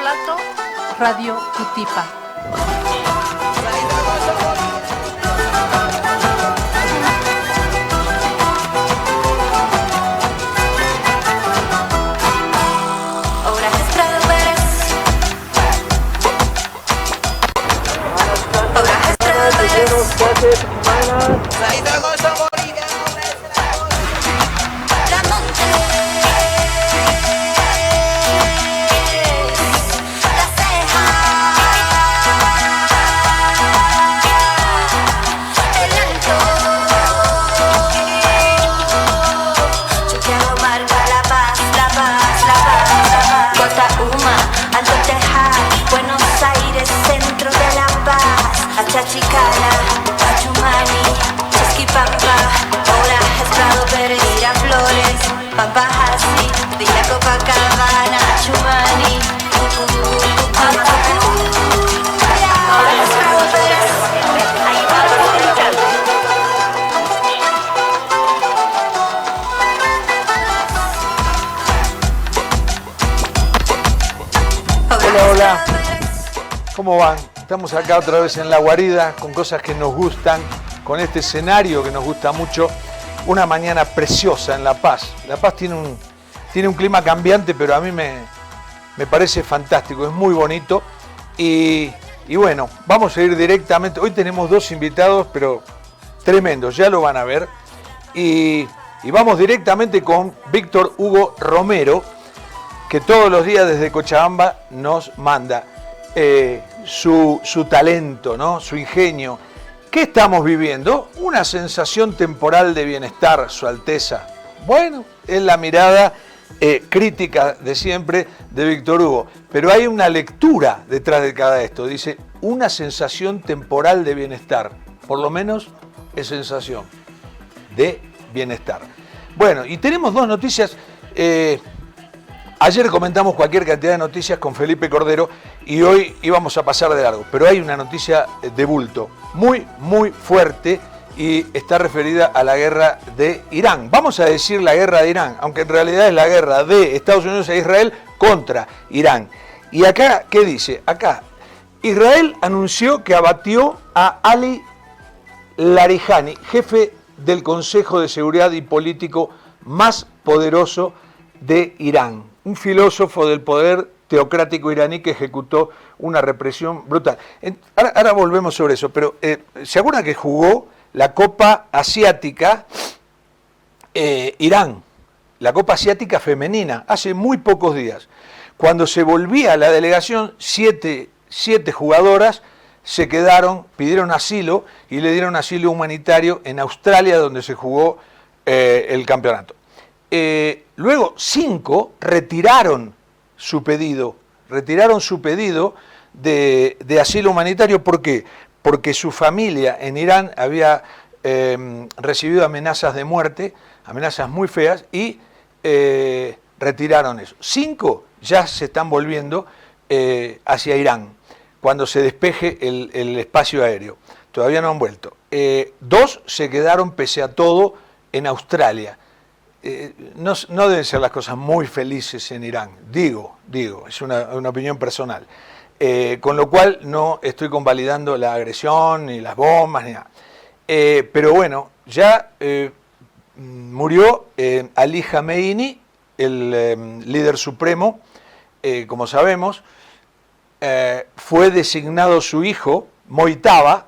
plato, Radio Cutipa. Chachicana, Achumani, Chasquipampa, ahora Prado Pérez, Miraflores, Pampajasi, Villa Copacabana, Achumani, ahora Prado Pérez, ahí vamos. Hola, hola. ¿Cómo van? Estamos acá otra vez en La Guarida, con cosas que nos gustan, con este escenario que nos gusta mucho. Una mañana preciosa en La Paz. La Paz tiene un clima cambiante, pero a mí me parece fantástico, es muy bonito. Y bueno, vamos a ir directamente. Hoy tenemos dos invitados, pero tremendos, ya lo van a ver. Y vamos directamente con Víctor Hugo Romero, que todos los días desde Cochabamba nos manda su talento, ¿no? Su ingenio. ¿Qué estamos viviendo? Una sensación temporal de bienestar, Su Alteza. Bueno, es la mirada crítica de siempre de Víctor Hugo, pero hay una lectura detrás de cada esto. Dice, una sensación temporal de bienestar, por lo menos es sensación de bienestar. Bueno, y tenemos dos noticias. Ayer comentamos cualquier cantidad de noticias con Felipe Cordero y hoy íbamos a pasar de largo, pero hay una noticia de bulto, muy, muy fuerte, y está referida a la guerra de Irán. Vamos a decir la guerra de Irán, aunque en realidad es la guerra de Estados Unidos e Israel contra Irán. Y acá, ¿qué dice? Acá, Israel anunció que abatió a Ali Larijani, jefe del Consejo de Seguridad y político más poderoso de Irán. Un filósofo del poder teocrático iraní que ejecutó una represión brutal. Ahora volvemos sobre eso, pero ¿se acuerdan que jugó la Copa Asiática Irán? La Copa Asiática femenina, hace muy pocos días. Cuando se volvía la delegación, siete jugadoras se quedaron, pidieron asilo y le dieron asilo humanitario en Australia, donde se jugó el campeonato. Luego 5 retiraron su pedido de asilo humanitario. ¿Por qué? Porque su familia en Irán había recibido amenazas de muerte, amenazas muy feas, y retiraron eso. 5 ya se están volviendo hacia Irán, cuando se despeje el espacio aéreo. Todavía no han vuelto. 2 se quedaron, pese a todo, en Australia. No deben ser las cosas muy felices en Irán, digo, es una opinión personal. Con lo cual no estoy convalidando la agresión, ni las bombas, ni nada. Pero bueno, ya murió Ali Khamenei, el líder supremo, como sabemos. Fue designado su hijo, Mojtaba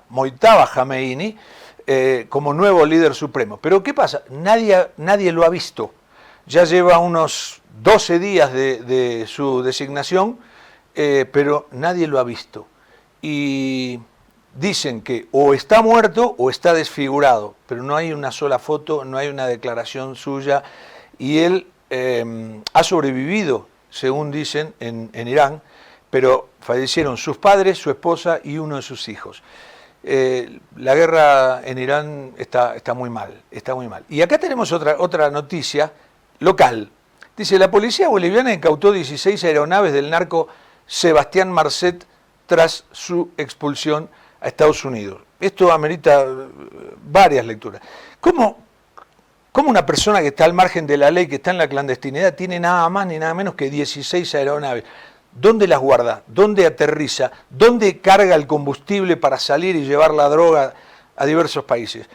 Khamenei, como nuevo líder supremo. Pero ¿qué pasa? Nadie lo ha visto. Ya lleva unos 12 días de su designación, pero nadie lo ha visto. Y dicen que o está muerto o está desfigurado, pero no hay una sola foto, no hay una declaración suya, y él ha sobrevivido, según dicen, en Irán, pero fallecieron sus padres, su esposa y uno de sus hijos. La guerra en Irán está muy mal, está muy mal. Y acá tenemos otra noticia local. Dice, la policía boliviana incautó 16 aeronaves del narco Sebastián Marcet tras su expulsión a Estados Unidos. Esto amerita varias lecturas. ¿Cómo una persona que está al margen de la ley, que está en la clandestinidad, tiene nada más ni nada menos que 16 aeronaves? ¿dónde las guarda? ¿Dónde aterriza? ¿Dónde carga el combustible para salir y llevar la droga a diversos países?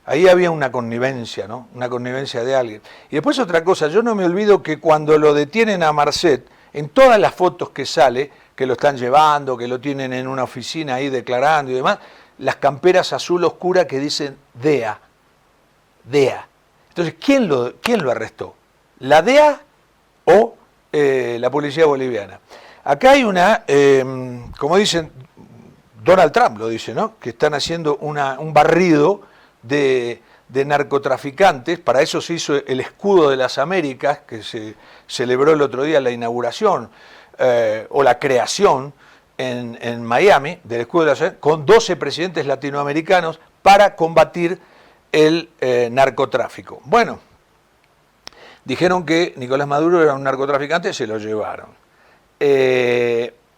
Ahí había una connivencia, ¿no? Una connivencia de alguien. Y después otra cosa, yo no me olvido que cuando lo detienen a Marcet, en todas las fotos que sale, que lo están llevando, que lo tienen en una oficina ahí declarando y demás, las camperas azul oscura que dicen DEA. DEA. Entonces, ¿quién lo arrestó? ¿La DEA o la policía boliviana? Acá hay una, como dicen, Donald Trump lo dice, ¿no? Que están haciendo un barrido de narcotraficantes. Para eso se hizo el escudo de las Américas, que se celebró el otro día la inauguración o la creación en Miami del escudo de las Américas, con 12 presidentes latinoamericanos para combatir el narcotráfico. Bueno, dijeron que Nicolás Maduro era un narcotraficante, se lo llevaron.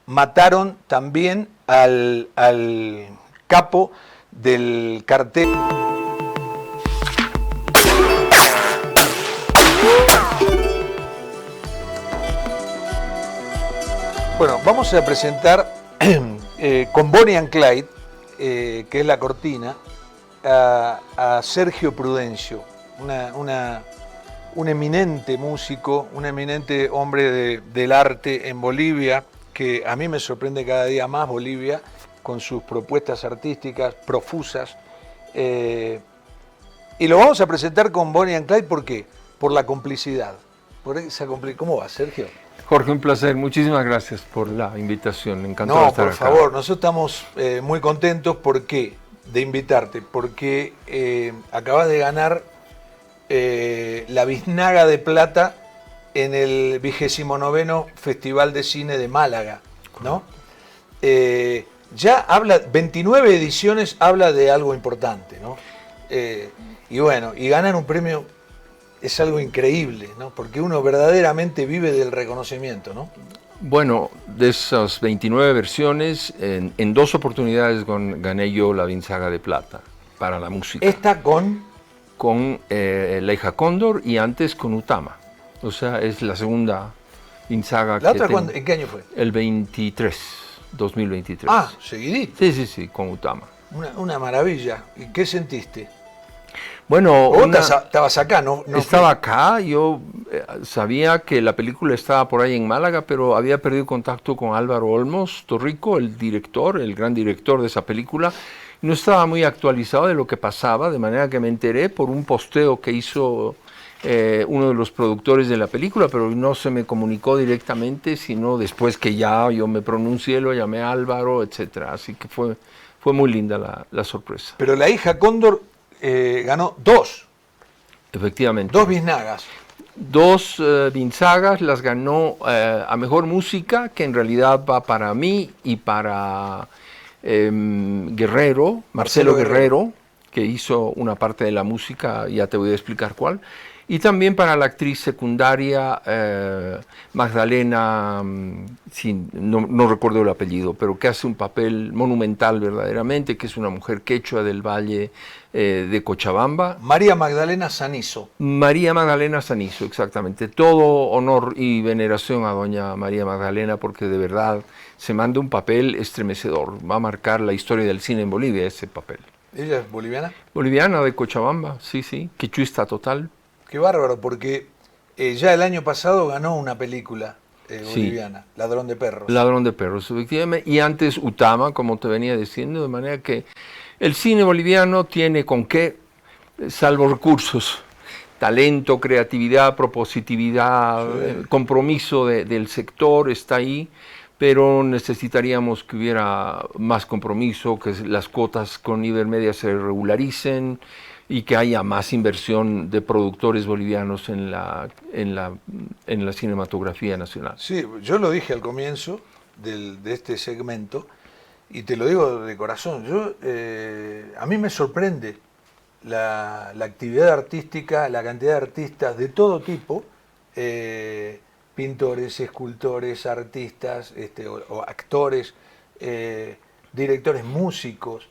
Mataron también al capo del cartel. Bueno, vamos a presentar con Bonnie and Clyde, que es la cortina, a Sergio Prudencio, un eminente músico, un eminente hombre del arte en Bolivia, que a mí me sorprende cada día más Bolivia, con sus propuestas artísticas profusas. Y lo vamos a presentar con Bonnie and Clyde, ¿por qué? Por la complicidad. ¿Cómo va, Sergio? Jorge, un placer. Muchísimas gracias por la invitación. Encantado de estar acá. No, por favor, nosotros estamos muy contentos de invitarte, porque acabas de ganar la Biznaga de Plata en el 29º Festival de Cine de Málaga, ¿no? Ya 29 ediciones habla de algo importante, ¿no? Y bueno, y ganar un premio es algo increíble, ¿no? Porque uno verdaderamente vive del reconocimiento, ¿no? Bueno, de esas 29 versiones, en 2 oportunidades gané yo la Biznaga de Plata para la música. ¿Esta con? Con La hija Cóndor y antes con Utama. O sea, es la segunda Biznaga. ¿La otra en qué año fue? El 2023. Ah, seguidito. Sí, con Utama. Una maravilla. ¿Y qué sentiste? Bueno, estabas acá, ¿no? Estaba acá, yo sabía que la película estaba por ahí en Málaga, pero había perdido contacto con Álvaro Olmos Torrico, el gran director de esa película. No estaba muy actualizado de lo que pasaba, de manera que me enteré por un posteo que hizo uno de los productores de la película, pero no se me comunicó directamente, sino después que ya yo me pronuncié, lo llamé a Álvaro, etcétera. Así que fue muy linda la sorpresa. Pero La hija Cóndor ganó 2. Efectivamente. 2 biznagas. 2 Binzagas las ganó a Mejor Música, que en realidad va para mí y para Marcelo Guerrero, que hizo una parte de la música, ya te voy a explicar cuál. Y también para la actriz secundaria Magdalena, no recuerdo el apellido, pero que hace un papel monumental verdaderamente, que es una mujer quechua del Valle de Cochabamba. María Magdalena Sanizo. María Magdalena Sanizo, exactamente. Todo honor y veneración a doña María Magdalena, porque de verdad se manda un papel estremecedor. Va a marcar la historia del cine en Bolivia ese papel. ¿Ella es boliviana? Boliviana, de Cochabamba, sí. Quechuista total. Qué bárbaro, porque ya el año pasado ganó una película boliviana, sí. Ladrón de Perros. Ladrón de Perros, efectivamente. Y antes Utama, como te venía diciendo, de manera que el cine boliviano tiene con qué, salvo recursos, talento, creatividad, propositividad, sí. Compromiso del sector, está ahí, pero necesitaríamos que hubiera más compromiso, que las cuotas con Ibermedia se regularicen, y que haya más inversión de productores bolivianos en la cinematografía nacional. Sí, yo lo dije al comienzo de este segmento, y te lo digo de corazón, a mí me sorprende la actividad artística, la cantidad de artistas de todo tipo, pintores, escultores, artistas, o actores, directores, músicos.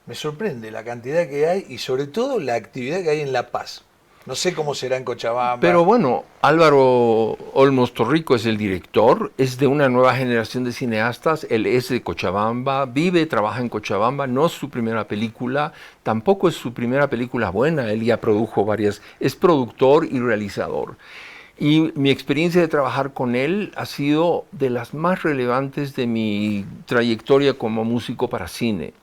Me sorprende la cantidad que hay y sobre todo la actividad que hay en La Paz. No sé cómo será en Cochabamba. Pero bueno, Álvaro Olmos Torrico es el director, es de una nueva generación de cineastas, él es de Cochabamba, vive, trabaja en Cochabamba, no es su primera película, tampoco es su primera película buena, él ya produjo varias, es productor y realizador. Y mi experiencia de trabajar con él ha sido de las más relevantes de mi trayectoria como músico para cine,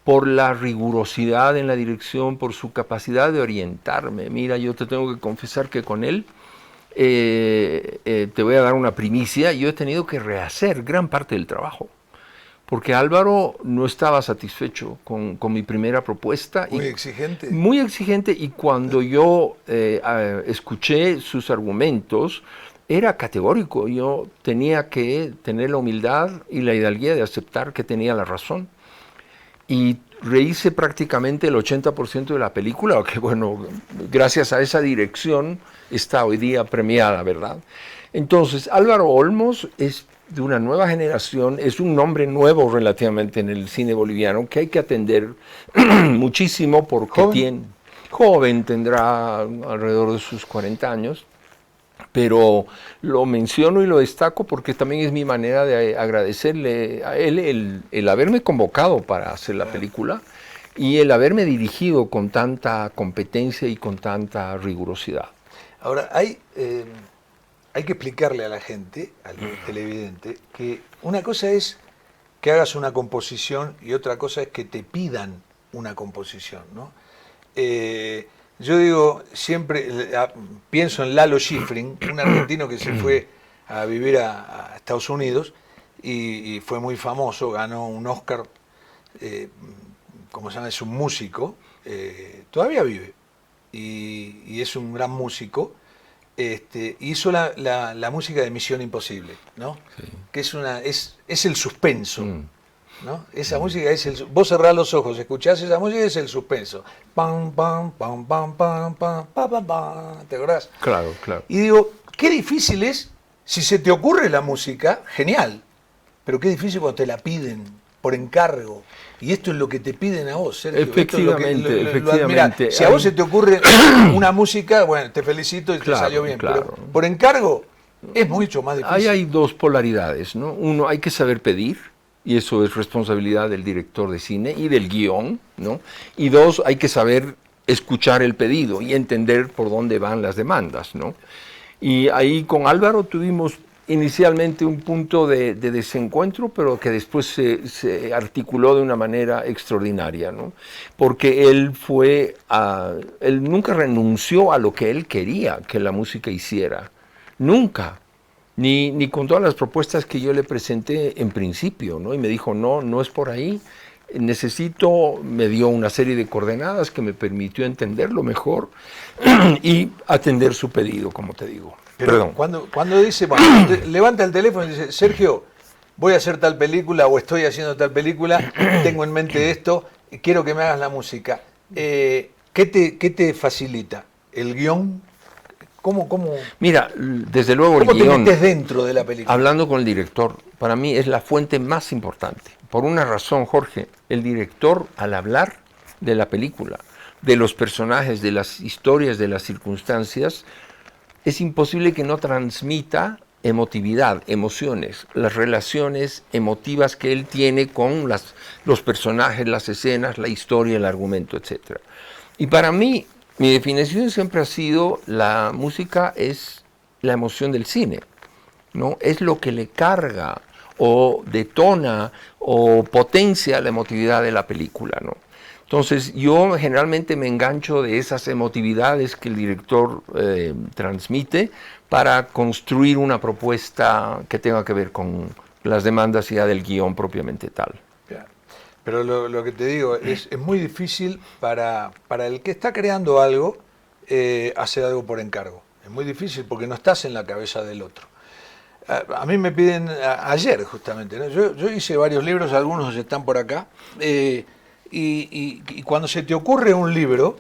por la rigurosidad en la dirección, por su capacidad de orientarme. Mira, yo te tengo que confesar que con él, te voy a dar una primicia, yo he tenido que rehacer gran parte del trabajo, porque Álvaro no estaba satisfecho con mi primera propuesta. Muy exigente. Muy exigente, y cuando yo escuché sus argumentos, era categórico. Yo tenía que tener la humildad y la hidalguía de aceptar que tenía la razón. Y rehice prácticamente el 80% de la película, que bueno, gracias a esa dirección está hoy día premiada, ¿verdad? Entonces, Álvaro Olmos es de una nueva generación, es un nombre nuevo relativamente en el cine boliviano, que hay que atender muchísimo porque joven, tendrá alrededor de sus 40 años, pero lo menciono y lo destaco porque también es mi manera de agradecerle a él el haberme convocado para hacer la película y el haberme dirigido con tanta competencia y con tanta rigurosidad. Ahora, hay que explicarle a la gente, al televidente, que una cosa es que hagas una composición y otra cosa es que te pidan una composición, ¿no? Yo digo, siempre pienso en Lalo Schifrin, un argentino que se fue a vivir a Estados Unidos y fue muy famoso, ganó un Oscar, como se llama, es un músico, todavía vive y es un gran músico. Hizo la música de Misión Imposible, ¿no? Sí. Que es el suspenso. ¿No? Esa música es vos cerrás los ojos, escuchás esa música, es el suspenso. Pam, pam, pam, pam, pam, pam, pam, pam, pam. ¿Te acordás? Claro, claro. Y digo, qué difícil es, si se te ocurre la música, genial, pero qué difícil cuando te la piden por encargo. Y esto es lo que te piden a vos, Sergio. Efectivamente, efectivamente. Mirá, si a vos se te ocurre una música, bueno, te felicito y te salió bien, claro. Pero por encargo es mucho más difícil. Ahí hay dos polaridades, ¿no? Uno, hay que saber pedir, y eso es responsabilidad del director de cine y del guión, ¿no? Y dos, hay que saber escuchar el pedido y entender por dónde van las demandas, ¿no? Y ahí con Álvaro tuvimos inicialmente un punto de desencuentro, pero que después se articuló de una manera extraordinaria, ¿no? Porque él nunca renunció a lo que él quería que la música hiciera, nunca. Ni con todas las propuestas que yo le presenté en principio, ¿no? Y me dijo, no es por ahí, me dio una serie de coordenadas que me permitió entenderlo mejor y atender su pedido, como te digo. Pero cuando dice, bueno, levanta el teléfono y dice, Sergio, voy a hacer tal película o estoy haciendo tal película, tengo en mente esto, quiero que me hagas la música. ¿Qué te facilita? ¿El guión? ¿Cómo? Mira, desde luego el guión. ¿Cómo te metes dentro de la película? Hablando con el director, para mí es la fuente más importante. Por una razón, Jorge, el director, al hablar de la película, de los personajes, de las historias, de las circunstancias, es imposible que no transmita emotividad, emociones, las relaciones emotivas que él tiene con los personajes, las escenas, la historia, el argumento, etc. Y para mí, mi definición siempre ha sido, la música es la emoción del cine, ¿no? Es lo que le carga o detona o potencia la emotividad de la película, ¿no? Entonces yo generalmente me engancho de esas emotividades que el director transmite para construir una propuesta que tenga que ver con las demandas ya del guión propiamente tal. Pero lo que te digo, es muy difícil para el que está creando algo, hacer algo por encargo. Es muy difícil porque no estás en la cabeza del otro. A mí me piden, ayer justamente, ¿no? Yo hice varios libros, algunos están por acá, y cuando se te ocurre un libro,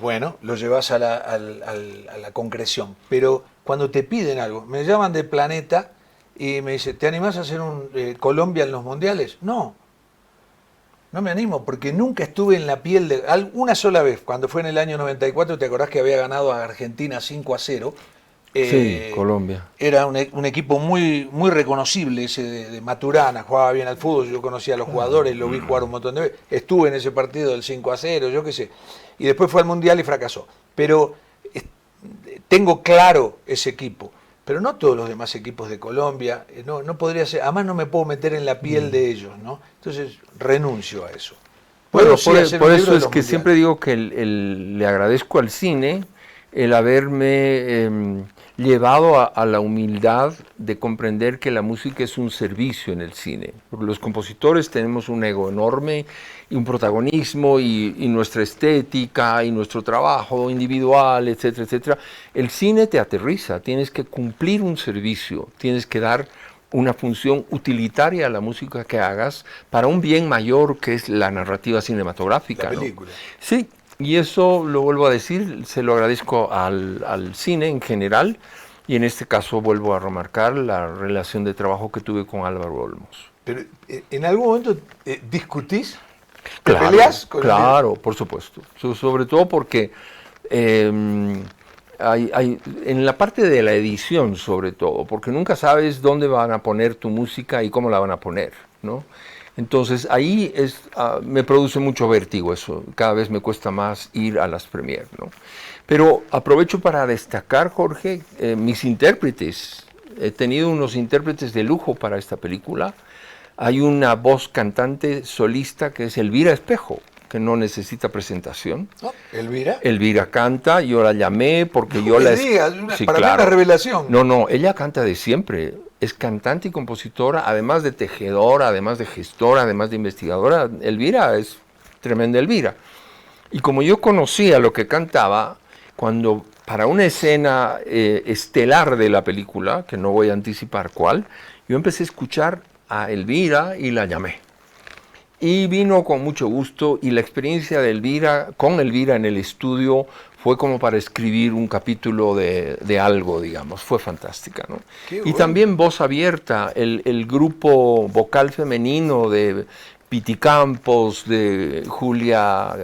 bueno, lo llevas a la concreción. Pero cuando te piden algo, me llaman de Planeta, y me dice, ¿te animás a hacer un Colombia en los mundiales? No. No me animo porque nunca estuve en la piel de... Una sola vez, cuando fue en el año 94, ¿te acordás que había ganado a Argentina 5-0? Sí, Colombia. Era un equipo muy, muy reconocible ese de Maturana, jugaba bien al fútbol, yo conocía a los jugadores, lo vi jugar un montón de veces, estuve en ese partido del 5-0, yo qué sé, y después fue al Mundial y fracasó. Pero tengo claro ese equipo, pero no todos los demás equipos de Colombia, no podría ser, además no me puedo meter en la piel de ellos, ¿no? Entonces renuncio a eso. Bueno, por eso es que siempre digo que le agradezco al cine el haberme llevado a la humildad de comprender que la música es un servicio en el cine. Porque los compositores tenemos un ego enorme y un protagonismo y nuestra estética y nuestro trabajo individual, etcétera, etcétera. El cine te aterriza, tienes que cumplir un servicio, tienes que dar una función utilitaria a la música que hagas para un bien mayor que es la narrativa cinematográfica. La película. ¿No? Sí. Y eso, lo vuelvo a decir, se lo agradezco al cine en general y en este caso vuelvo a remarcar la relación de trabajo que tuve con Álvaro Olmos. Pero ¿en algún momento discutís? ¿Te Claro, peleás con claro, por supuesto. Sobre todo porque en la parte de la edición, sobre todo, porque nunca sabes dónde van a poner tu música y cómo la van a poner, ¿no? Entonces ahí me produce mucho vértigo eso, cada vez me cuesta más ir a las premiers, ¿no? Pero aprovecho para destacar, Jorge, mis intérpretes. He tenido unos intérpretes de lujo para esta película. Hay una voz cantante solista que es Elvira Espejo, que no necesita presentación. ¿No? ¿Elvira? Elvira canta, yo la llamé porque No yo me la... digas, Sí, para mí claro. una revelación. No, ella canta de siempre. Es cantante y compositora, además de tejedora, además de gestora, además de investigadora. Elvira es tremenda Elvira. Y como yo conocía lo que cantaba, cuando para una escena estelar de la película, que no voy a anticipar cuál, yo empecé a escuchar a Elvira y la llamé. Y vino con mucho gusto y la experiencia de Elvira, con Elvira en el estudio, fue como para escribir un capítulo de algo, digamos. Fue fantástica, ¿no? Qué Y bueno. también Voz Abierta, el grupo vocal femenino de Piti Campos, de Julia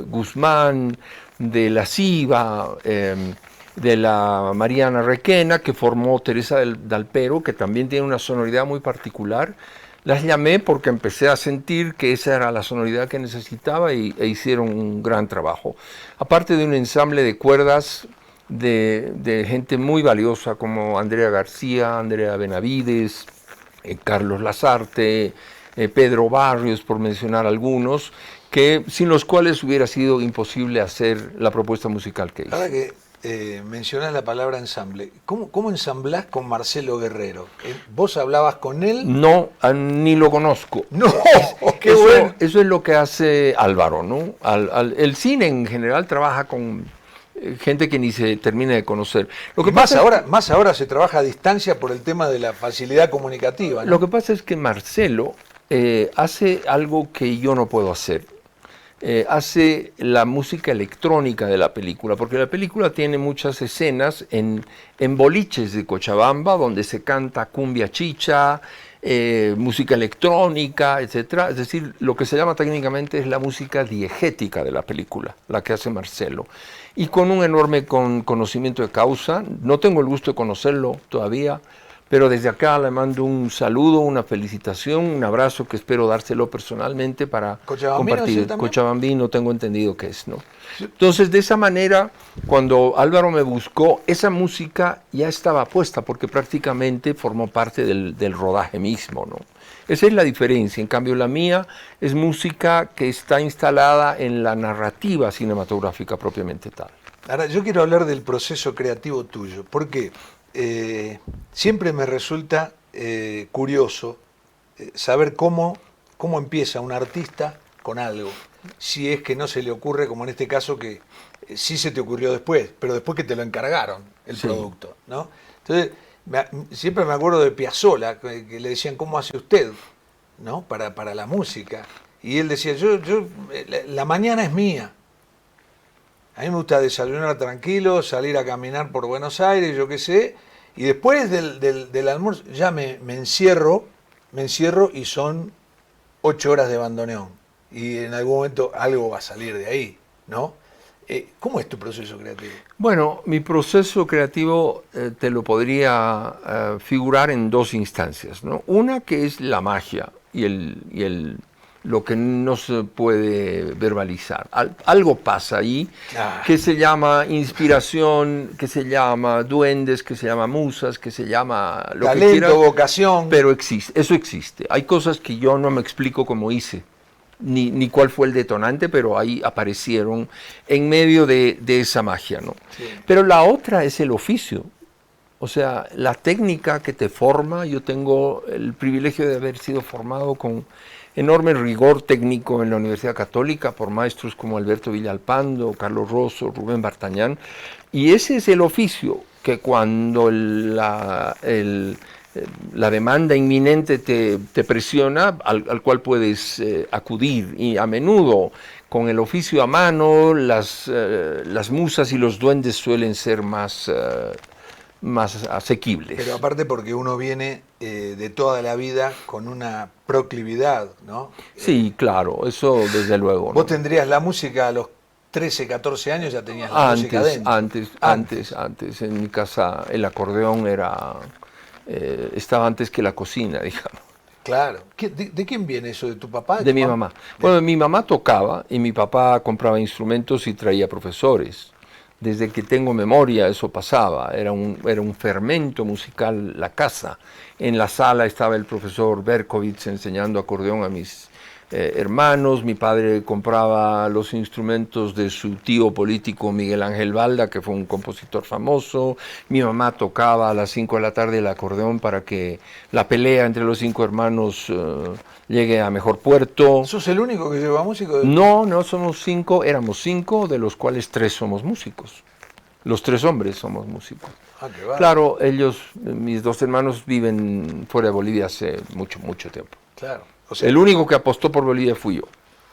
Guzmán, de La Siva, de la Mariana Requena, que formó Teresa Dalpero, que también tiene una sonoridad muy particular. Las llamé porque empecé a sentir que esa era la sonoridad que necesitaba e hicieron un gran trabajo. Aparte de un ensamble de cuerdas de gente muy valiosa como Andrea García, Andrea Benavides, Carlos Lazarte, Pedro Barrios, por mencionar algunos, que sin los cuales hubiera sido imposible hacer la propuesta musical que hice. Ahora que mencionás la palabra ensamble, ¿cómo ensamblás con Marcelo Guerrero? ¿Vos hablabas con él? No, ni lo conozco. ¡No! ¡Qué bueno! Eso es lo que hace Álvaro, ¿no? El cine en general trabaja con gente que ni se termina de conocer. Lo que más pasa ahora se trabaja a distancia por el tema de la facilidad comunicativa, ¿no? Lo que pasa es que Marcelo hace algo que yo no puedo hacer. Hace la música electrónica de la película, porque la película tiene muchas escenas en boliches de Cochabamba, donde se canta cumbia chicha, música electrónica, etcétera. Es decir, lo que se llama técnicamente es la música diegética de la película, la que hace Marcelo. Y con un enorme conocimiento de causa. No tengo el gusto de conocerlo todavía, pero desde acá le mando un saludo, una felicitación, un abrazo que espero dárselo personalmente para compartir. Cochabambino, tengo entendido que es, ¿no? Sí. Entonces, de esa manera, cuando Álvaro me buscó, esa música ya estaba puesta porque prácticamente formó parte del rodaje mismo, ¿no? Esa es la diferencia. En cambio, la mía es música que está instalada en la narrativa cinematográfica propiamente tal. Ahora, yo quiero hablar del proceso creativo tuyo, porque siempre me resulta curioso saber cómo empieza un artista con algo, si es que no se le ocurre, como en este caso, que sí se te ocurrió después, pero después que te lo encargaron el producto, ¿no? Entonces, siempre me acuerdo de Piazzolla, que le decían, ¿cómo hace usted? ¿No? Para la música. Y él decía, la mañana es mía. A mí me gusta desayunar tranquilo, salir a caminar por Buenos Aires, yo qué sé, y después del almuerzo ya me encierro y son 8 horas de bandoneón. y en algún momento algo va a salir de ahí, ¿no? ¿Cómo es tu proceso creativo? Bueno, mi proceso creativo te lo podría figurar en dos instancias, ¿no? Una que es la magia y lo que no se puede verbalizar. Algo pasa ahí que se llama inspiración, que se llama duendes, que se llama musas, que se llama lo talento, que quieras, vocación. pero existe, eso existe. Hay cosas que yo no me explico cómo hice. Ni cuál fue el detonante, pero ahí aparecieron en medio de esa magia, ¿no? Sí. Pero la otra es el oficio, o sea, la técnica que te forma. Yo tengo el privilegio de haber sido formado con enorme rigor técnico en la Universidad Católica por maestros como Alberto Villalpando, Carlos Rosso, Rubén Bartañán, y ese es el oficio que cuando la demanda inminente te presiona, al cual puedes acudir, y a menudo con el oficio a mano las musas y los duendes suelen ser más asequibles. Pero aparte porque uno viene de toda la vida con una proclividad, ¿no? Sí, claro, eso desde luego, ¿no? Vos tendrías la música a los 13, 14 años, ya tenías la música dentro. Antes. En mi casa el acordeón estaba antes que la cocina, digamos. Claro. ¿De quién viene eso? ¿De tu papá? De mi mamá. Bueno, mi mamá tocaba y mi papá compraba instrumentos y traía profesores. Desde que tengo memoria eso pasaba, era un fermento musical la casa. En la sala estaba el profesor Berkovitz enseñando acordeón a mis hermanos. Mi padre compraba los instrumentos de su tío político Miguel Ángel Balda, que fue un compositor famoso. Mi mamá tocaba a las 5 de la tarde el acordeón para que la pelea entre los 5 hermanos llegue a mejor puerto. ¿Sos el único que lleva músico? No somos 5, éramos 5, de los cuales 3 somos músicos. Los 3 hombres somos músicos. Ah, qué bárbaro. Claro, mis 2 hermanos viven fuera de Bolivia hace mucho tiempo. Claro. O sea, El único que apostó por Bolivia fui yo.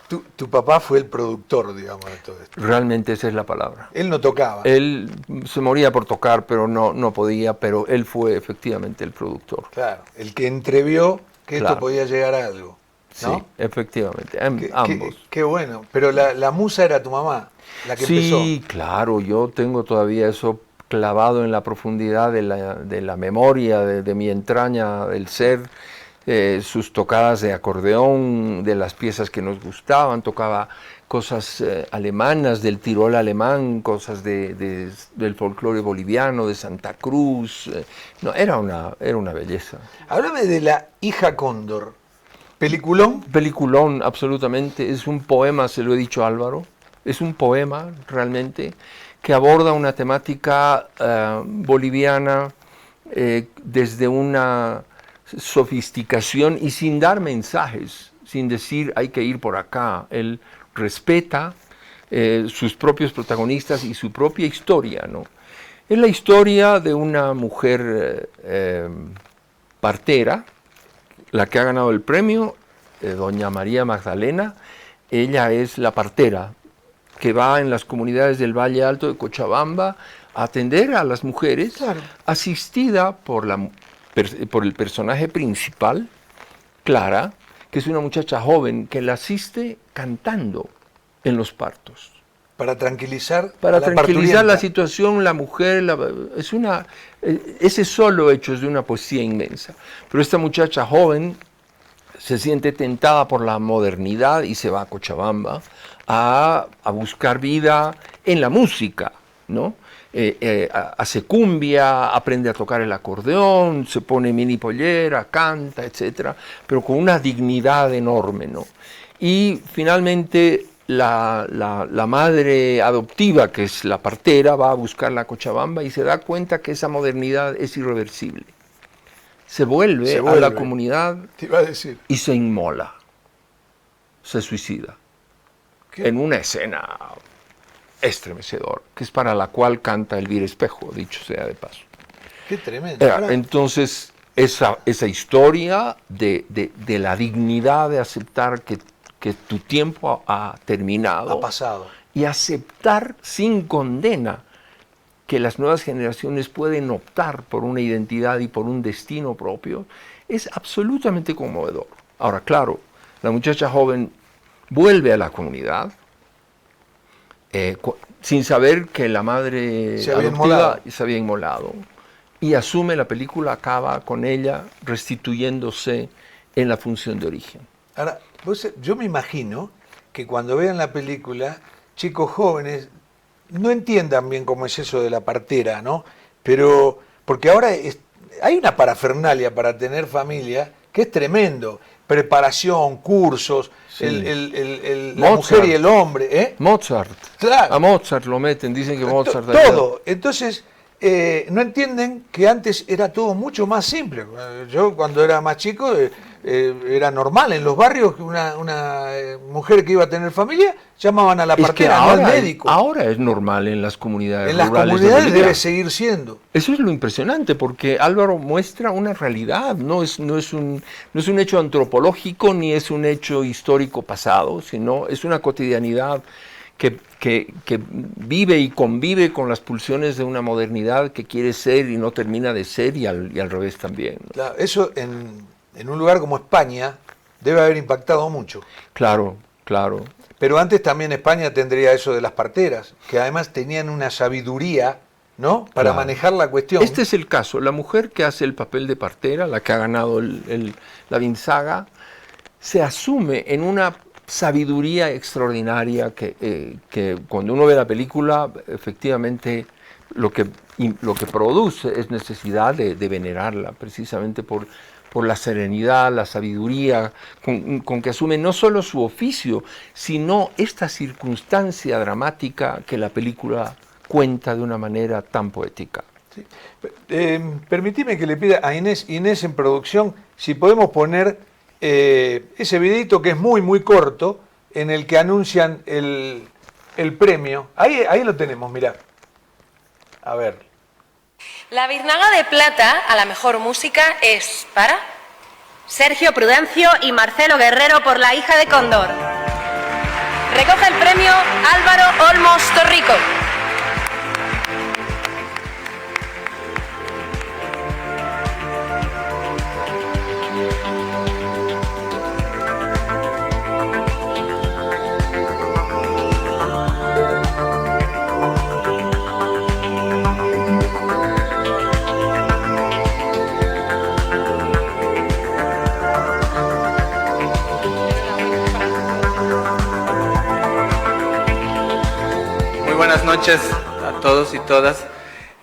tu papá fue el productor, digamos, de todo esto. Realmente esa es la palabra. Él no tocaba. Él se moría por tocar, pero no podía, pero él fue efectivamente el productor. Claro. El que entrevió que Claro. esto podía llegar a algo, ¿no? Sí, efectivamente, ambos. Qué bueno. Pero la musa era tu mamá, la que empezó. Sí, claro, yo tengo todavía eso clavado en la profundidad de la memoria, de mi entraña, del ser. Sus tocadas de acordeón, de las piezas que nos gustaban, tocaba cosas alemanas, del Tirol alemán, cosas del folclore boliviano, de Santa Cruz. No, era una belleza. Háblame de La hija cóndor. ¿Peliculón? Peliculón, absolutamente. Es un poema, se lo he dicho a Álvaro, es un poema realmente que aborda una temática boliviana desde una sofisticación y sin dar mensajes, sin decir hay que ir por acá. Él respeta sus propios protagonistas y su propia historia, ¿no? Es la historia de una mujer partera, la que ha ganado el premio, doña María Magdalena. Ella es la partera que va en las comunidades del Valle Alto de Cochabamba a atender a las mujeres, Claro. asistida por el personaje principal, Clara, que es una muchacha joven que la asiste cantando en los partos. Para tranquilizar Para a la tranquilizar la parturienta. situación, la mujer, ese solo hecho es de una poesía inmensa. Pero esta muchacha joven se siente tentada por la modernidad y se va a Cochabamba a buscar vida en la música, ¿no? Hace cumbia, aprende a tocar el acordeón, se pone mini pollera, canta, etcétera, pero con una dignidad enorme, ¿no? Y finalmente la madre adoptiva, que es la partera, va a buscarla a Cochabamba y se da cuenta que esa modernidad es irreversible. Se vuelve a la comunidad Te iba a decir. y se inmola, se suicida. ¿Qué? En una escena estremecedor, que es para la cual canta Elvira Espejo, dicho sea de paso. Qué tremendo. Ahora, Entonces, esa historia de la dignidad de aceptar que tu tiempo ha terminado ha pasado. y aceptar sin condena que las nuevas generaciones pueden optar por una identidad y por un destino propio, es absolutamente conmovedor. Ahora, claro, la muchacha joven vuelve a la comunidad, sin saber que la madre adoptiva se había inmolado, y asume la película, acaba con ella restituyéndose en la función de origen. Ahora, yo me imagino que cuando vean la película, chicos jóvenes no entiendan bien cómo es eso de la partera, ¿no? Pero, porque ahora hay una parafernalia para tener familia que es tremendo. Preparación, cursos, Sí. la mujer y el hombre, ¿eh? Mozart. Claro. A Mozart lo meten, dicen que Mozart... Todo. Entonces, no entienden que antes era todo mucho más simple. Yo cuando era más chico era normal en los barrios que una mujer que iba a tener familia llamaban a la partera, no al médico. Ahora es normal en las comunidades En las rurales de comunidades Bolivia. debe seguir siendo. Eso es lo impresionante, porque Álvaro muestra una realidad, no es un hecho antropológico ni es un hecho histórico pasado, sino es una cotidianidad que vive y convive con las pulsiones de una modernidad que quiere ser y no termina de ser, y al revés también, ¿no? Claro, eso en un lugar como España debe haber impactado mucho. Claro. Pero antes también España tendría eso de las parteras, que además tenían una sabiduría, ¿no? Para Claro. manejar la cuestión. Este es el caso, la mujer que hace el papel de partera, la que ha ganado la Vinsaga, se asume en una sabiduría extraordinaria que cuando uno ve la película, efectivamente lo que produce es necesidad de venerarla, precisamente por la serenidad, la sabiduría con que asume no solo su oficio, sino esta circunstancia dramática que la película cuenta de una manera tan poética. Sí. Permitime que le pida a Inés en producción si podemos poner ese videito que es muy muy corto en el que anuncian el premio. Ahí lo tenemos, mirá. A ver. La Biznaga de Plata a la mejor música es para Sergio Prudencio y Marcelo Guerrero por La hija de Cóndor. recoge el premio Álvaro Olmos Torrico. Buenas noches a todos y todas.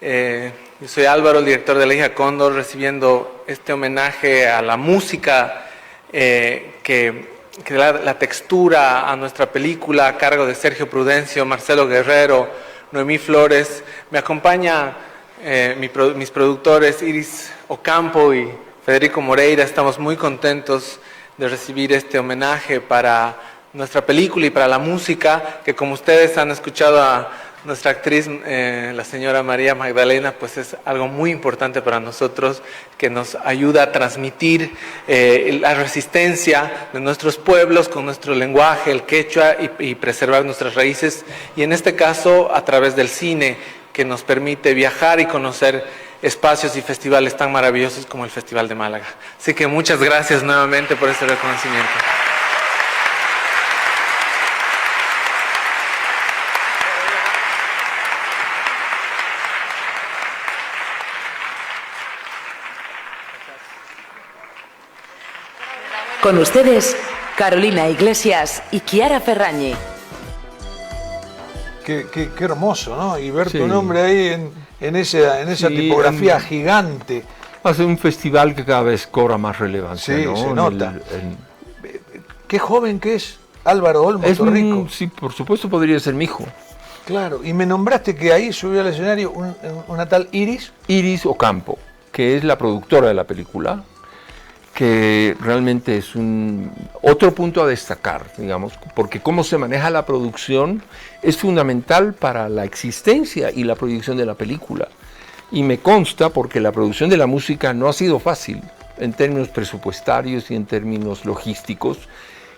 Yo soy Álvaro, el director de La hija Cóndor, recibiendo este homenaje a la música que da la textura a nuestra película, a cargo de Sergio Prudencio, Marcelo Guerrero, Noemí Flores. Me acompaña mis productores Iris Ocampo y Federico Moreira. Estamos muy contentos de recibir este homenaje para nuestra película y para la música, que como ustedes han escuchado a nuestra actriz, la señora María Magdalena, pues es algo muy importante para nosotros, que nos ayuda a transmitir la resistencia de nuestros pueblos con nuestro lenguaje, el quechua, y preservar nuestras raíces, y en este caso a través del cine, que nos permite viajar y conocer espacios y festivales tan maravillosos como el Festival de Málaga. Así que muchas gracias nuevamente por este reconocimiento. Con ustedes, Carolina Iglesias y Chiara Ferragni. Qué hermoso, ¿no? Y ver Sí. tu nombre ahí en esa Sí, tipografía gigante. Hace un festival que cada vez cobra más relevancia, Sí, ¿no? se nota. Qué joven que es Álvaro Olmos Torrico. Sí, por supuesto podría ser mi hijo. Claro, y me nombraste que ahí subió al escenario una tal Iris. Iris Ocampo, que es la productora de la película, que realmente es otro punto a destacar, digamos, porque cómo se maneja la producción es fundamental para la existencia y la proyección de la película. Y me consta porque la producción de la música no ha sido fácil en términos presupuestarios y en términos logísticos,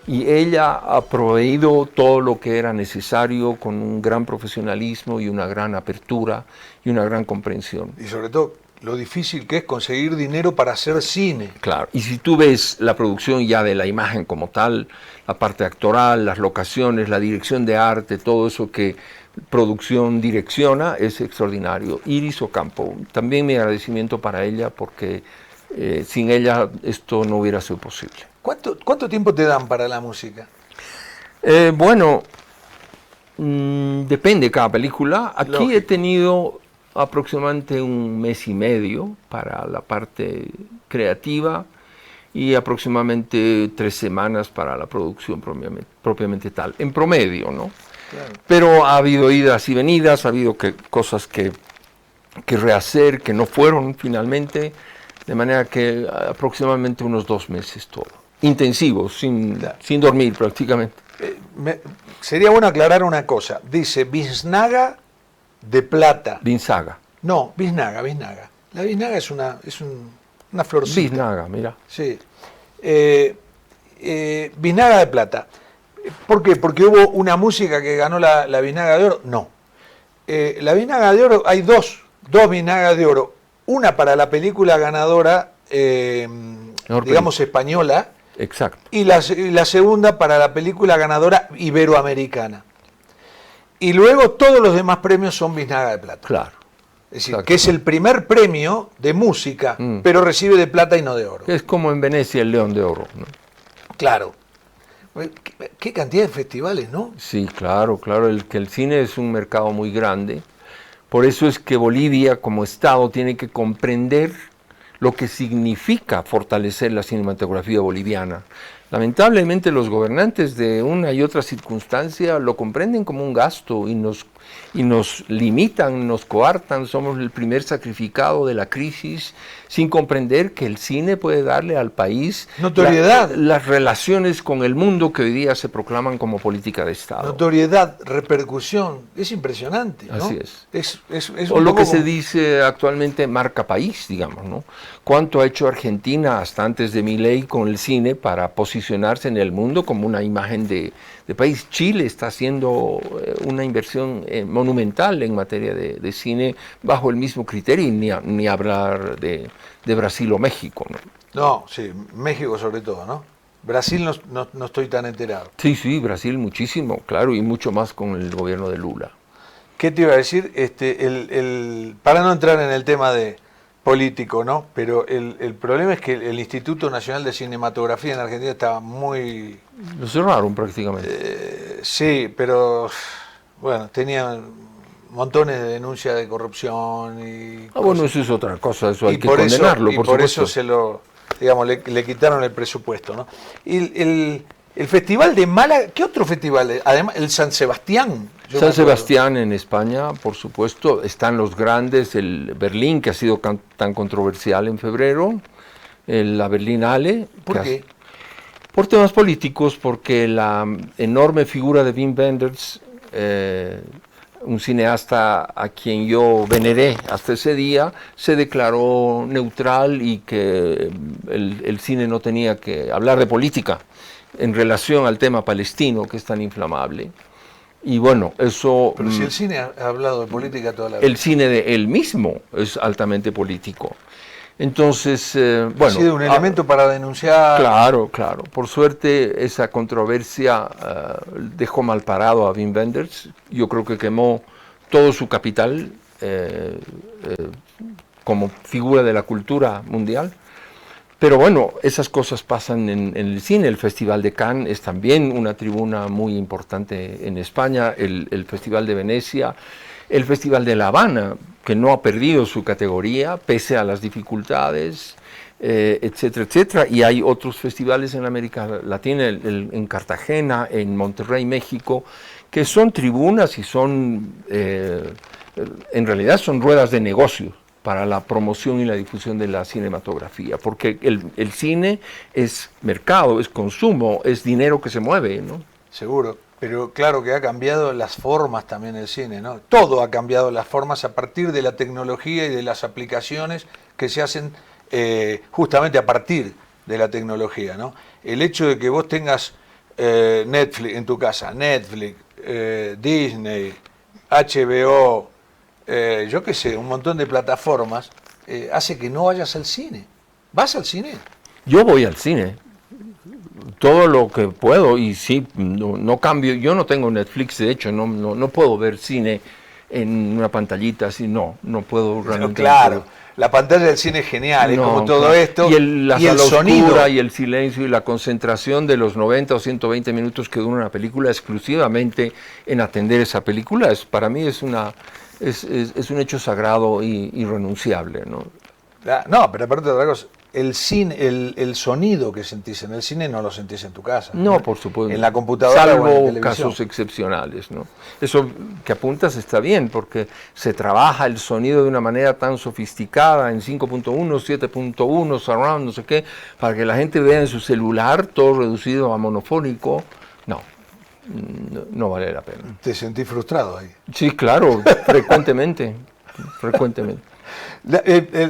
y ella ha proveído todo lo que era necesario con un gran profesionalismo y una gran apertura y una gran comprensión. Y sobre todo lo difícil que es conseguir dinero para hacer cine. Claro, y si tú ves la producción ya de la imagen como tal, la parte actoral, las locaciones, la dirección de arte, todo eso que producción direcciona, es extraordinario. Iris Ocampo, también mi agradecimiento para ella porque sin ella esto no hubiera sido posible. ¿Cuánto tiempo te dan para la música? Bueno, depende de cada película. Aquí Lógico. he tenido aproximadamente un mes y medio para la parte creativa y aproximadamente 3 semanas para la producción propiamente tal, en promedio, ¿no? Claro. Pero ha habido idas y venidas, ha habido cosas que rehacer, que no fueron finalmente, de manera que aproximadamente unos 2 meses todo. Intensivos, sin dormir prácticamente. Sería bueno aclarar una cosa. Dice biznaga de plata. Binsaga. No, biznaga. La biznaga es una florcita. Biznaga, mira. Sí. Biznaga de plata. ¿Por qué? ¿Porque hubo una música que ganó la biznaga de oro? No. La biznaga de oro, hay dos biznagas de oro. Una para la película ganadora, digamos, española. Exacto. Y la segunda para la película ganadora iberoamericana. Y luego todos los demás premios son biznaga de plata. Claro. Es decir, que es el primer premio de música, pero recibe de plata y no de oro. Es como en Venecia el León de Oro, ¿no? Claro. ¿Qué cantidad de festivales, no? Sí, claro, que el cine es un mercado muy grande. Por eso es que Bolivia como Estado tiene que comprender lo que significa fortalecer la cinematografía boliviana. Lamentablemente los gobernantes de una y otra circunstancia lo comprenden como un gasto y nos limitan, nos coartan, somos el primer sacrificado de la crisis, sin comprender que el cine puede darle al país notoriedad, las relaciones con el mundo que hoy día se proclaman como política de Estado. Notoriedad, repercusión, es impresionante, ¿no? Así es. Es o lo que se dice actualmente marca país, digamos, ¿no? ¿Cuánto ha hecho Argentina hasta antes de Milei con el cine para posicionarse en el mundo como una imagen de país? Chile está haciendo una inversión monumental en materia de cine bajo el mismo criterio y ni hablar de Brasil o México, ¿no? No, sí, México sobre todo, ¿no? Brasil no estoy tan enterado. Sí, Brasil muchísimo, claro, y mucho más con el gobierno de Lula. ¿Qué te iba a decir? Para no entrar en el tema de político, ¿no? Pero el problema es que el Instituto Nacional de Cinematografía en Argentina estaba muy... Lo cerraron prácticamente. Sí, pero bueno, tenía montones de denuncias de corrupción y... Bueno, eso es otra cosa, eso hay que condenarlo, por supuesto. Por eso se lo, digamos, le quitaron el presupuesto, ¿no? Y el Festival de Málaga, ¿qué otro festival? Además, el San Sebastián. San Sebastián en España, por supuesto, están los grandes, el Berlín, que ha sido tan controversial en febrero, la Berlinale. ¿Por qué? Por temas políticos, porque la enorme figura de Wim Wenders, un cineasta a quien yo veneré hasta ese día, se declaró neutral y que el cine no tenía que hablar de política en relación al tema palestino, que es tan inflamable. Y bueno, eso... Pero si el cine ha hablado de política toda la vida. El cine de él mismo es altamente político. Entonces, bueno... Ha sido un elemento para denunciar... Claro. Por suerte, esa controversia dejó mal parado a Wim Wenders. Yo creo que quemó todo su capital como figura de la cultura mundial. Pero bueno, esas cosas pasan en el cine. El Festival de Cannes es también una tribuna muy importante en España, el Festival de Venecia, el Festival de La Habana, que no ha perdido su categoría pese a las dificultades, etcétera, etcétera. Y hay otros festivales en América Latina, en Cartagena, en Monterrey, México, que son tribunas y son, en realidad son ruedas de negocio para la promoción y la difusión de la cinematografía, porque el cine es mercado, es consumo, es dinero que se mueve, ¿no? Seguro, pero claro que ha cambiado las formas también el cine, ¿no? Todo ha cambiado las formas a partir de la tecnología y de las aplicaciones que se hacen justamente a partir de la tecnología, ¿no? El hecho de que vos tengas Netflix en tu casa, Netflix, Disney, HBO, yo qué sé, un montón de plataformas, hace que no vayas al cine. ¿Vas al cine? Yo voy al cine, todo lo que puedo, y sí, no cambio. Yo no tengo Netflix, de hecho, no puedo ver cine en una pantallita así, no puedo realmente. Claro, la pantalla del cine es genial, es como todo esto, la y el sala sonido. oscura y el silencio y la concentración de los 90 o 120 minutos que dura una película exclusivamente en atender esa película, para mí es un hecho sagrado y irrenunciable, ¿no? No, pero aparte de otra cosa, el cine, el sonido que sentís en el cine no lo sentís en tu casa. No, por supuesto. En la computadora o en la salvo televisión. casos excepcionales, ¿no? Eso que apuntas está bien, porque se trabaja el sonido de una manera tan sofisticada en 5.1, 7.1, surround, no sé qué, para que la gente vea en su celular todo reducido a monofónico. No vale la pena. Te sentís frustrado ahí. Sí, claro, frecuentemente.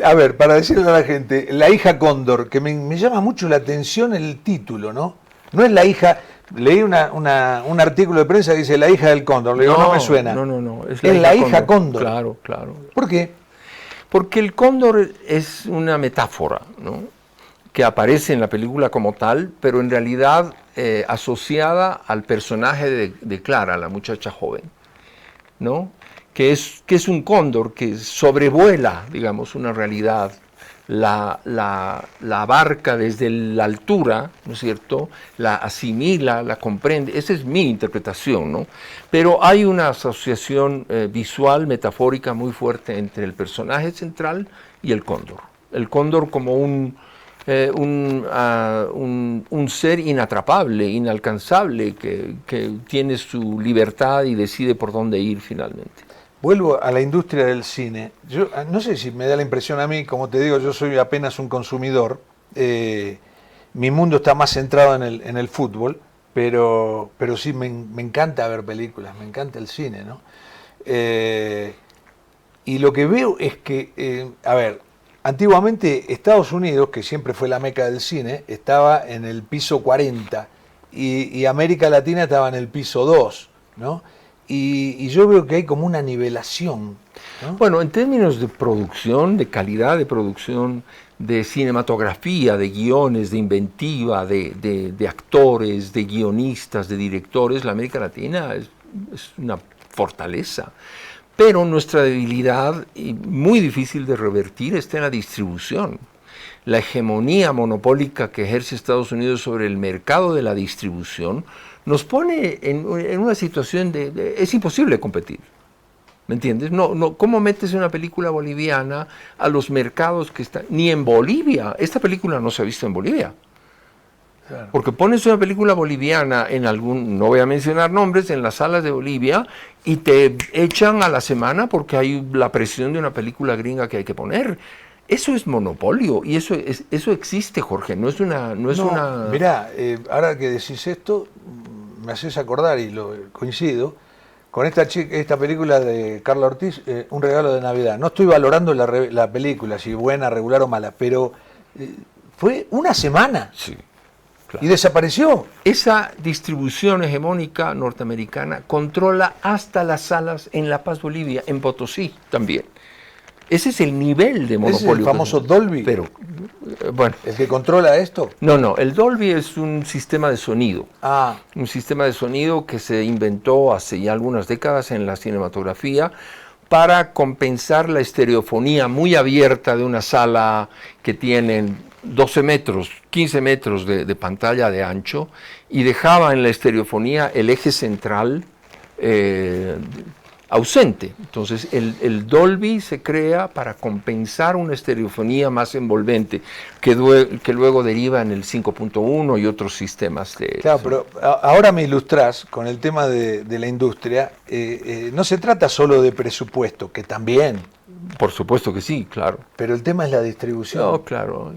A ver, para decirle a la gente, La hija cóndor, que me llama mucho la atención el título, ¿no? No es la hija, leí un artículo de prensa que dice La hija del cóndor, le digo, no me suena. No, es la hija cóndor. Claro. ¿Por qué? Porque el cóndor es una metáfora, ¿no? Que aparece en la película como tal, pero en realidad asociada al personaje de Clara, la muchacha joven, ¿no? Que es un cóndor que sobrevuela, digamos, una realidad, la abarca desde la altura, ¿no es cierto?, la asimila, la comprende. Esa es mi interpretación, ¿no? Pero hay una asociación visual, metafórica muy fuerte entre el personaje central y el cóndor. El cóndor como un ser inatrapable, inalcanzable, que tiene su libertad y decide por dónde ir finalmente. Vuelvo a la industria del cine. Yo no sé si me da la impresión a mí, como te digo, yo soy apenas un consumidor. Mi mundo está más centrado en el fútbol, pero sí me encanta ver películas, me encanta el cine, ¿no? Y lo que veo es que, antiguamente Estados Unidos, que siempre fue la meca del cine, estaba en el piso 40 y América Latina estaba en el piso 2, ¿no? Y yo veo que hay como una nivelación, ¿no? Bueno, en términos de producción, de calidad de producción, de cinematografía, de guiones, de inventiva, de actores, de guionistas, de directores, la América Latina es una fortaleza. Pero nuestra debilidad, y muy difícil de revertir, está en la distribución. La hegemonía monopólica que ejerce Estados Unidos sobre el mercado de la distribución nos pone en una situación es imposible competir. ¿Me entiendes? ¿Cómo metes una película boliviana a los mercados que están? Ni en Bolivia. Esta película no se ha visto en Bolivia. Claro. Porque pones una película boliviana en no voy a mencionar nombres, en las salas de Bolivia y te echan a la semana porque hay la presión de una película gringa que hay que poner. Eso es monopolio y eso existe, Jorge, no es una... Mirá, ahora que decís esto, me haces acordar, y coincido, con esta película de Carla Ortiz, Un regalo de Navidad. No estoy valorando la película, si buena, regular o mala, pero fue una semana. Sí. Claro. Y desapareció. Esa distribución hegemónica norteamericana controla hasta las salas en La Paz, Bolivia, en Potosí también. Ese es el nivel de monopolio. ¿Es el famoso Dolby? Pero, bueno. ¿El que controla esto? No, el Dolby es un sistema de sonido. Un sistema de sonido que se inventó hace ya algunas décadas en la cinematografía para compensar la estereofonía muy abierta de una sala que tiene 12 metros, 15 metros de pantalla de ancho, y dejaba en la estereofonía el eje central ausente. Entonces el Dolby se crea para compensar una estereofonía más envolvente que luego deriva en el 5.1 y otros sistemas de... Claro, pero ahora me ilustrás con el tema de la industria. No se trata solo de presupuesto, que también. Por supuesto que sí, claro. Pero el tema es la distribución. No, claro.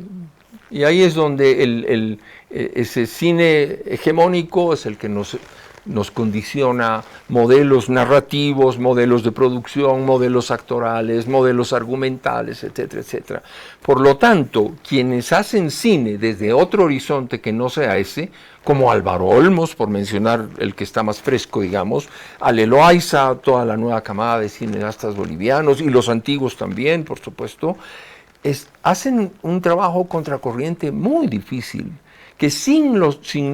Y ahí es donde ese cine hegemónico es el que nos condiciona modelos narrativos, modelos de producción, modelos actorales, modelos argumentales, etcétera, etcétera. Por lo tanto, quienes hacen cine desde otro horizonte que no sea ese, como Álvaro Olmos, por mencionar el que está más fresco, digamos, Ale Loaiza, toda la nueva camada de cineastas bolivianos, y los antiguos también, por supuesto, hacen un trabajo contracorriente muy difícil, que sin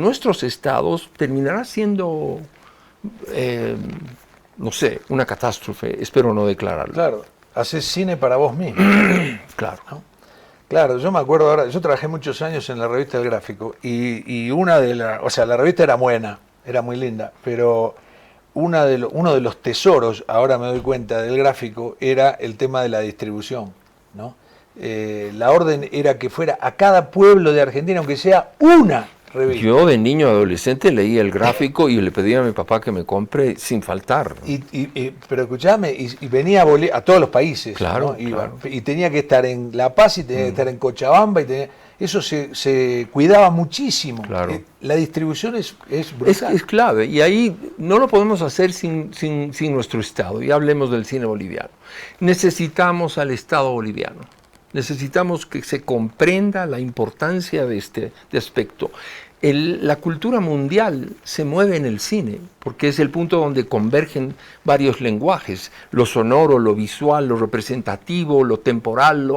nuestros estados terminará siendo, no sé, una catástrofe, espero no declararlo. Claro, haces cine para vos mismo. Claro. ¿No? Claro, yo me acuerdo ahora, yo trabajé muchos años en la revista El Gráfico y una de las, o sea, la revista era buena, era muy linda, pero uno de los tesoros, ahora me doy cuenta, del Gráfico era el tema de la distribución, ¿no? La orden era que fuera a cada pueblo de Argentina, aunque sea una revista. Yo de niño adolescente leía El Gráfico y le pedía a mi papá que me compre sin faltar. Pero escuchame, y venía a todos los países, claro, ¿no? claro. Y tenía que estar en La Paz y tenía que estar en Cochabamba, eso se cuidaba muchísimo. Claro. La distribución es brutal. Es clave, y ahí no lo podemos hacer sin nuestro Estado. Y hablemos del cine boliviano. Necesitamos al Estado boliviano. Necesitamos que se comprenda la importancia de este aspecto. La cultura mundial se mueve en el cine, porque es el punto donde convergen varios lenguajes, lo sonoro, lo visual, lo representativo, lo temporal,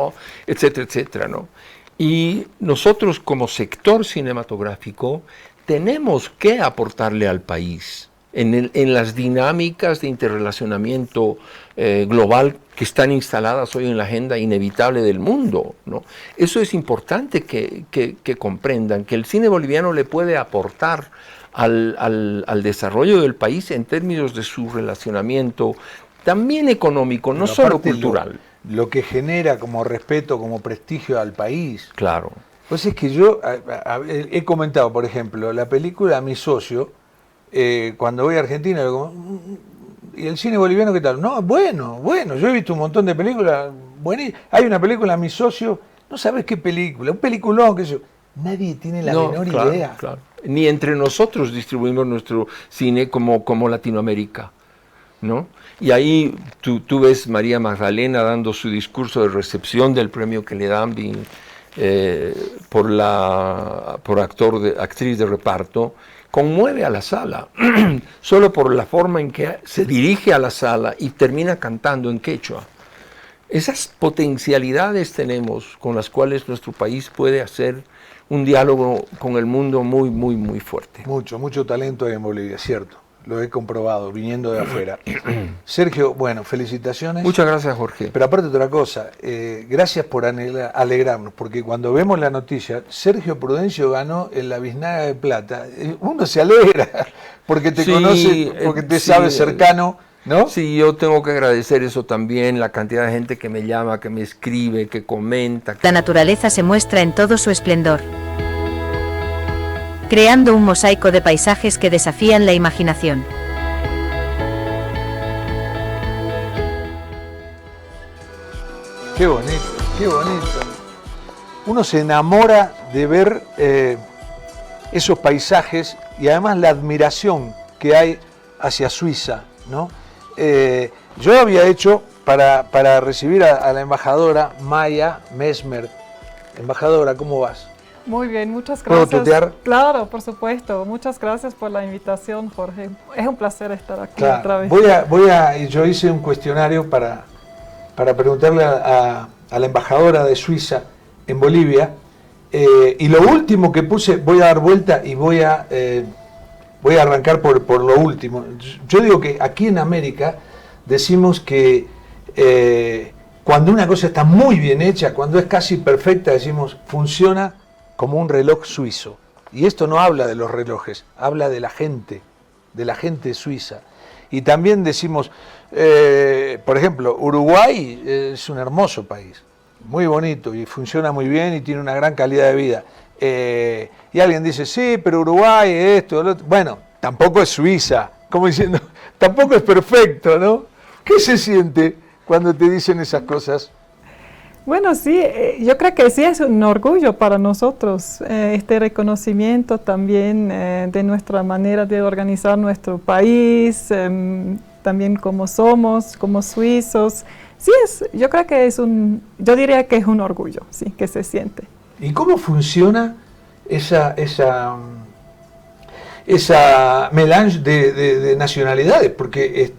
etcétera, etcétera, ¿no? Y nosotros como sector cinematográfico tenemos que aportarle al país en las dinámicas de interrelacionamiento global que están instaladas hoy en la agenda inevitable del mundo, ¿no? Eso es importante que comprendan, que el cine boliviano le puede aportar al desarrollo del país en términos de su relacionamiento, también económico, no solo cultural. Lo que genera como respeto, como prestigio al país. Claro. Pues es que yo he comentado, por ejemplo, la película Mi Socio, cuando voy a Argentina, ¿y el cine boliviano qué tal? No, bueno, yo he visto un montón de películas, hay una película, Mi Socio, no sabes qué película, un peliculón, qué sé yo. Nadie tiene la menor idea. Claro. Ni entre nosotros distribuimos nuestro cine como Latinoamérica, ¿no? Y ahí tú ves María Magdalena dando su discurso de recepción del premio que le dan por actriz de reparto, conmueve a la sala, solo por la forma en que se dirige a la sala y termina cantando en quechua. Esas potencialidades tenemos con las cuales nuestro país puede hacer un diálogo con el mundo muy, muy, muy fuerte. Mucho talento hay en Bolivia, cierto. Lo he comprobado, viniendo de afuera. Sergio, bueno, felicitaciones. Muchas gracias, Jorge. Pero aparte otra cosa, gracias por alegrarnos, porque cuando vemos la noticia, Sergio Prudencio ganó en la Biznaga de Plata, uno se alegra, porque te conoce, porque te sabe cercano, ¿no? Sí, yo tengo que agradecer eso también, la cantidad de gente que me llama, que me escribe, que comenta. La naturaleza se muestra en todo su esplendor, creando un mosaico de paisajes que desafían la imaginación. Qué bonito, qué bonito. Uno se enamora de ver esos paisajes y además la admiración que hay hacia Suiza, ¿no? Yo había hecho para recibir a la embajadora Maya Mesmer. Embajadora, ¿cómo vas? Muy bien, muchas ¿Puedo gracias. tutear? Claro, por supuesto. Muchas gracias por la invitación, Jorge. Es un placer estar aquí Claro. otra vez. Yo hice un cuestionario para preguntarle a la embajadora de Suiza en Bolivia, y lo último que puse, voy a dar vuelta y voy a arrancar por lo último. Yo digo que aquí en América decimos que cuando una cosa está muy bien hecha, cuando es casi perfecta, decimos funciona como un reloj suizo. Y esto no habla de los relojes, habla de la gente suiza. Y también decimos, por ejemplo, Uruguay es un hermoso país, muy bonito y funciona muy bien y tiene una gran calidad de vida. Y alguien dice, sí, pero Uruguay, esto, lo otro. Bueno, tampoco es Suiza, como diciendo, tampoco es perfecto, ¿no? ¿Qué se siente cuando te dicen esas cosas? Bueno, sí, yo creo que sí es un orgullo para nosotros este reconocimiento también de nuestra manera de organizar nuestro país, también como somos, como suizos. Sí, yo creo que yo diría que es un orgullo, sí, que se siente. ¿Y cómo funciona esa melange de nacionalidades? Porque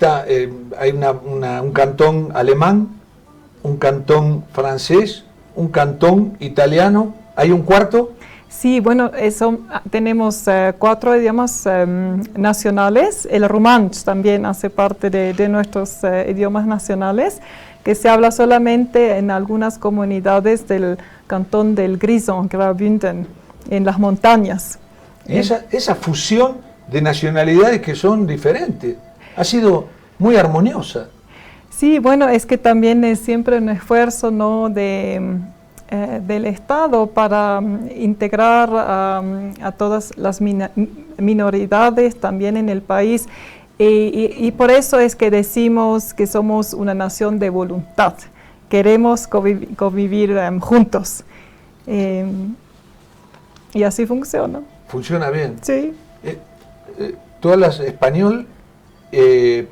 hay un cantón alemán, un cantón francés un cantón italiano, ¿hay un cuarto? Sí, bueno, tenemos 4 idiomas nacionales. El romanche también hace parte de nuestros idiomas nacionales, que se habla solamente en algunas comunidades del cantón del Grison, Graubünden, en las montañas. Esa fusión de nacionalidades que son diferentes ha sido muy armoniosa. Sí, bueno, es que también es siempre un esfuerzo, ¿no?, del Estado para integrar a todas las minoridades también en el país. Y por eso es que decimos que somos una nación de voluntad. Queremos convivir juntos. Y así funciona. Funciona bien. Sí. ¿Tú hablas español?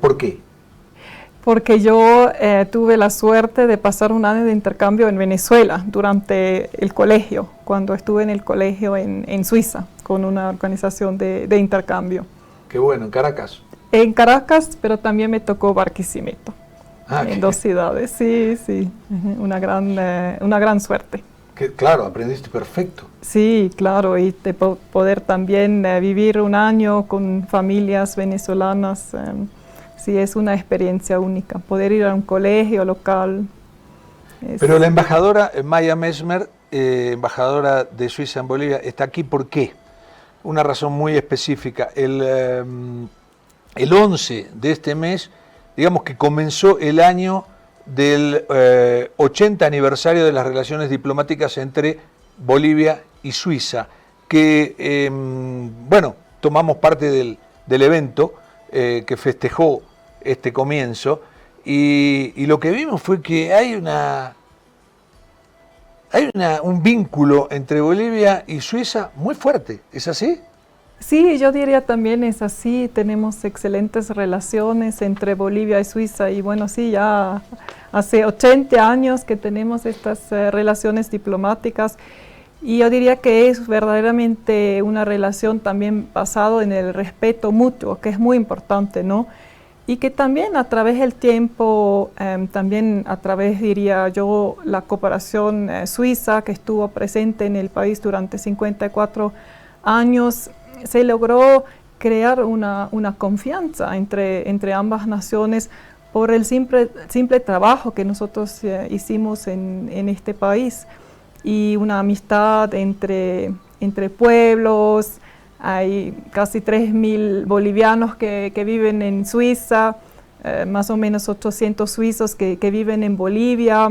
¿Por qué? Porque yo tuve la suerte de pasar un año de intercambio en Venezuela durante el colegio, cuando estuve en el colegio en Suiza, con una organización de intercambio. Qué bueno, en Caracas. En Caracas, pero también me tocó Barquisimeto, en 2 ciudades, sí, una gran suerte. Claro, aprendiste perfecto. Sí, claro, y de poder también vivir un año con familias venezolanas, sí, es una experiencia única, poder ir a un colegio local. Pero la embajadora Maya Messmer, embajadora de Suiza en Bolivia, está aquí ¿por qué? Una razón muy específica. El 11 de este mes, digamos que comenzó el año del 80 aniversario de las relaciones diplomáticas entre Bolivia y Suiza, que, bueno, tomamos parte del evento que festejó este comienzo, y lo que vimos fue que hay un vínculo entre Bolivia y Suiza muy fuerte. ¿Es así? Sí, yo diría también es así. Tenemos excelentes relaciones entre Bolivia y Suiza, y bueno, sí, ya hace 80 años que tenemos estas relaciones diplomáticas, y yo diría que es verdaderamente una relación también basada en el respeto mutuo, que es muy importante, ¿no? Y que también a través del tiempo, también a través, diría yo, la cooperación suiza que estuvo presente en el país durante 54 años, se logró crear una confianza entre ambas naciones por el simple trabajo que nosotros hicimos en este país, y una amistad entre pueblos. Hay casi 3.000 bolivianos que viven en Suiza, más o menos 800 suizos que viven en Bolivia.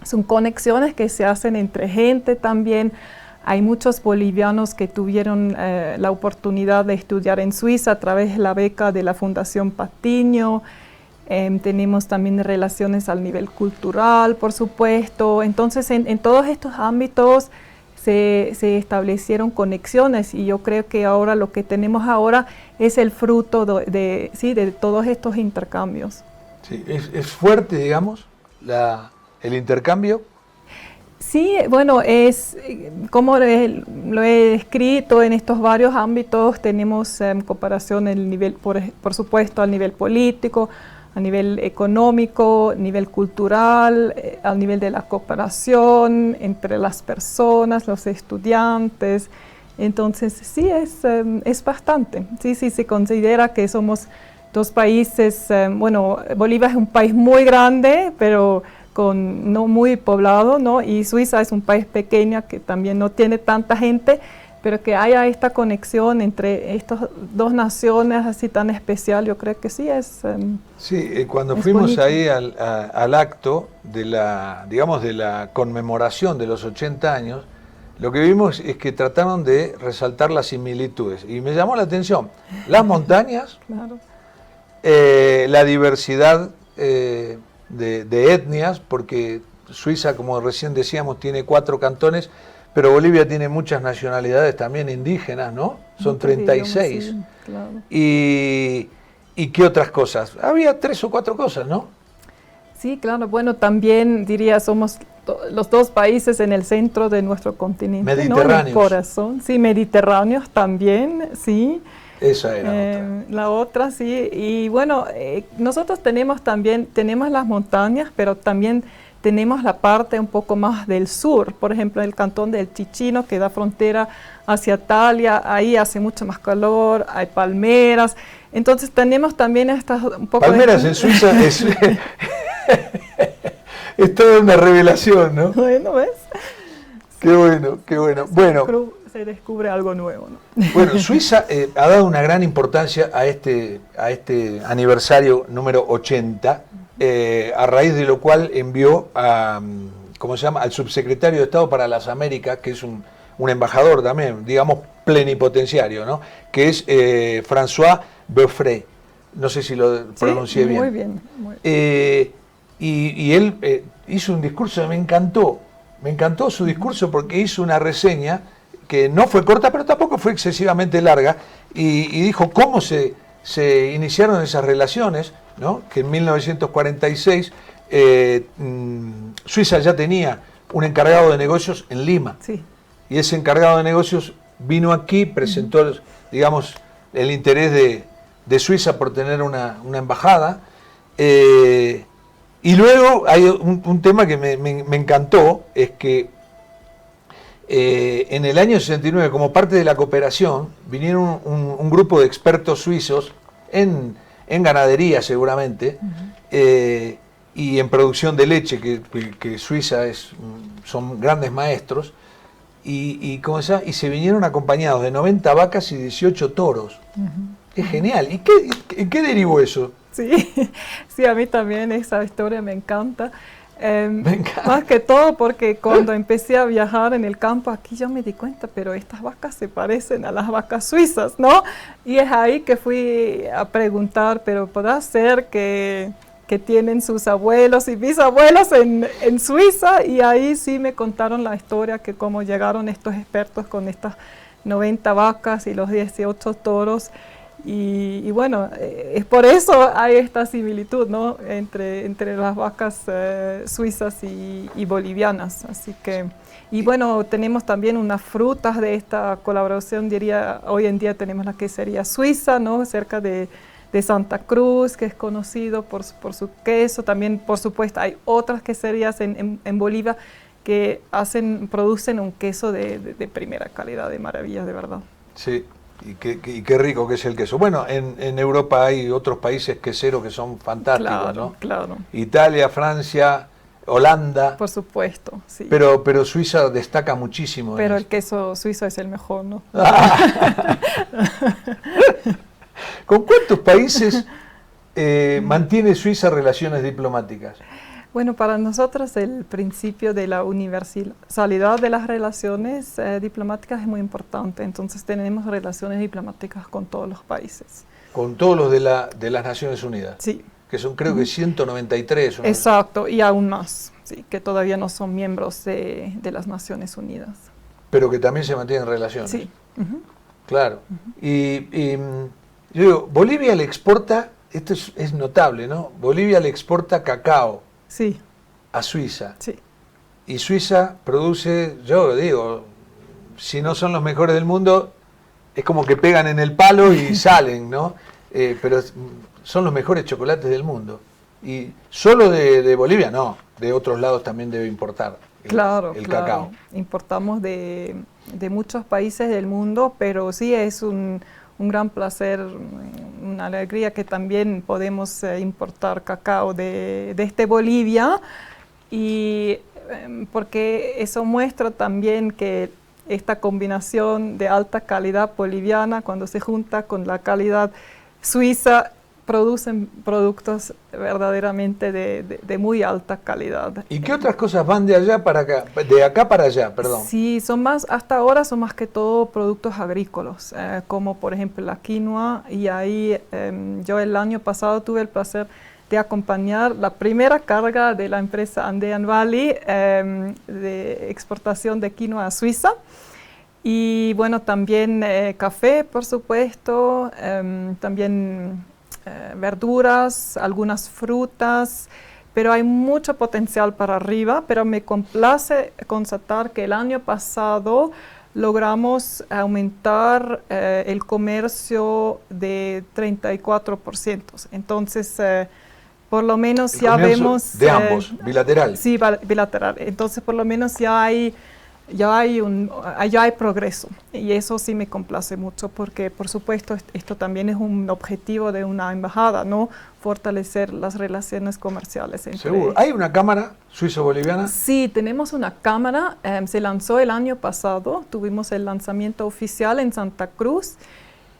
Son conexiones que se hacen entre gente también. Hay muchos bolivianos que tuvieron la oportunidad de estudiar en Suiza a través de la beca de la Fundación Patiño. Tenemos también relaciones al nivel cultural, por supuesto. Entonces, en todos estos ámbitos se establecieron conexiones, y yo creo que ahora lo que tenemos ahora es el fruto de todos estos intercambios. Sí, ¿es fuerte, digamos, el intercambio? Sí, bueno, es como lo he escrito en estos varios ámbitos. Tenemos cooperación por supuesto, al nivel político, a nivel económico, nivel cultural, al nivel de la cooperación entre las personas, los estudiantes. Entonces, sí, es bastante. Sí, se considera que somos 2 países, bueno, Bolivia es un país muy grande, pero no muy poblado, ¿no? Y Suiza es un país pequeño que también no tiene tanta gente, pero que haya esta conexión entre estas 2 naciones así tan especial, yo creo que sí es. Sí, cuando fuimos bonito. Ahí al acto de la conmemoración de los 80 años, lo que vimos es que trataron de resaltar las similitudes, y me llamó la atención las montañas, claro. La diversidad de etnias, porque Suiza, como recién decíamos, tiene 4 cantones, pero Bolivia tiene muchas nacionalidades también indígenas, ¿no? Son 36. Sí, claro. ¿Y qué otras cosas? Había 3 o 4 cosas, ¿no? Sí, claro. Bueno, también diría, somos los 2 países en el centro de nuestro continente. Mediterráneos. ¿No? En el corazón. Sí, mediterráneos también, sí. Esa era otra. La otra, sí. Y bueno, nosotros tenemos las montañas, pero también tenemos la parte un poco más del sur, por ejemplo, el cantón del Ticino, que da frontera hacia Italia, ahí hace mucho más calor, hay palmeras, entonces tenemos también estas un poco palmeras en Suiza es toda una revelación, ¿no? Bueno, ¿ves? Qué bueno, qué bueno. Bueno, se descubre algo nuevo, ¿no? bueno, Suiza ha dado una gran importancia a este aniversario número 80, a raíz de lo cual envió a, ¿cómo se llama?, al subsecretario de Estado para las Américas, que es un embajador también, digamos, plenipotenciario, ¿no?, que es François Beaufret. No sé si lo pronuncié bien. Muy bien. Muy bien. Y él hizo un discurso, me encantó su discurso porque hizo una reseña que no fue corta, pero tampoco fue excesivamente larga, y dijo cómo se iniciaron esas relaciones, ¿no?, que en 1946 Suiza ya tenía un encargado de negocios en Lima, sí. Y ese encargado de negocios vino aquí, presentó, digamos, el interés de Suiza por tener una embajada, y luego hay un tema que me encantó, es que en el año 69, como parte de la cooperación, vinieron un grupo de expertos suizos en ganadería seguramente, y en producción de leche, que Suiza son grandes maestros, y se vinieron acompañados de 90 vacas y 18 toros. Es genial. ¿Y en qué derivó eso? Sí, a mí también esa historia me encanta. Más que todo porque cuando empecé a viajar en el campo aquí yo me di cuenta, pero estas vacas se parecen a las vacas suizas, ¿no? Y es ahí que fui a preguntar, pero ¿podrá ser que tienen sus abuelos y bisabuelos en Suiza? Y ahí sí me contaron la historia, que cómo llegaron estos expertos con estas 90 vacas y los 18 toros. Y bueno, es por eso hay esta similitud, ¿no?, entre las vacas suizas y bolivianas. Así que, y bueno, tenemos también unas frutas de esta colaboración, diría, hoy en día tenemos la quesería suiza, ¿no?, cerca de Santa Cruz, que es conocido por su queso. También, por supuesto, hay otras queserías en Bolivia que producen un queso de primera calidad, de maravillas, de verdad. Sí. Y qué rico que es el queso. Bueno, en Europa hay otros países queseros que son fantásticos, claro, ¿no? Claro. Italia, Francia, Holanda. Por supuesto, sí. Pero Suiza destaca muchísimo. Pero el queso suizo es el mejor, ¿no? ¿Con cuántos países mantiene Suiza relaciones diplomáticas? Bueno, para nosotros el principio de la universalidad de las relaciones diplomáticas es muy importante. Entonces tenemos relaciones diplomáticas con todos los países. Con todos los de las Naciones Unidas. Sí. Que son, creo que 193. ¿no? Exacto, y aún más, sí, que todavía no son miembros de las Naciones Unidas. Pero que también se mantienen relaciones. Sí. Claro. Y yo digo, Bolivia le exporta, esto es notable, ¿no? Bolivia le exporta cacao. Sí. A Suiza. Sí. Y Suiza produce, yo digo, si no son los mejores del mundo, es como que pegan en el palo y salen, ¿no? Pero son los mejores chocolates del mundo. Y solo de Bolivia, no, de otros lados también debe importar el cacao. Importamos de muchos países del mundo, pero sí es un gran placer, una alegría que también podemos importar cacao desde Bolivia, y porque eso muestra también que esta combinación de alta calidad boliviana, cuando se junta con la calidad suiza, producen productos verdaderamente de muy alta calidad. ¿Y qué otras cosas van de allá para acá, de acá para allá, perdón? Sí, hasta ahora son más que todo productos agrícolas, como por ejemplo la quinoa, y ahí yo el año pasado tuve el placer de acompañar la primera carga de la empresa Andean Valley de exportación de quinoa a Suiza. Y bueno, también café, por supuesto, también verduras, algunas frutas, pero hay mucho potencial para arriba. Pero me complace constatar que el año pasado logramos aumentar el comercio de 34%. Entonces, por lo menos El ya comienzo vemos... de ambos, bilateral. Sí, bilateral. Entonces, por lo menos ya hay progreso, y eso sí me complace mucho, porque por supuesto esto también es un objetivo de una embajada, ¿no? Fortalecer las relaciones comerciales entre... Seguro. ¿Hay una cámara suizo-boliviana? Sí, tenemos una cámara, se lanzó el año pasado, tuvimos el lanzamiento oficial en Santa Cruz,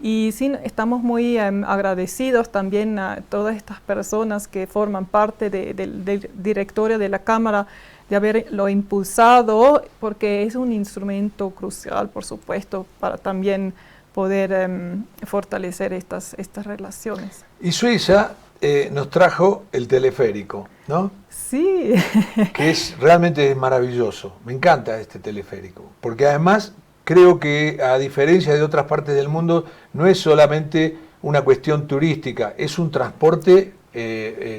y sí, estamos muy agradecidos también a todas estas personas que forman parte del directorio de la cámara, de haberlo impulsado, porque es un instrumento crucial, por supuesto, para también poder fortalecer estas relaciones. Y Suiza nos trajo el teleférico, ¿no? Sí. Que realmente es maravilloso. Me encanta este teleférico, porque además creo que, a diferencia de otras partes del mundo, no es solamente una cuestión turística, es un transporte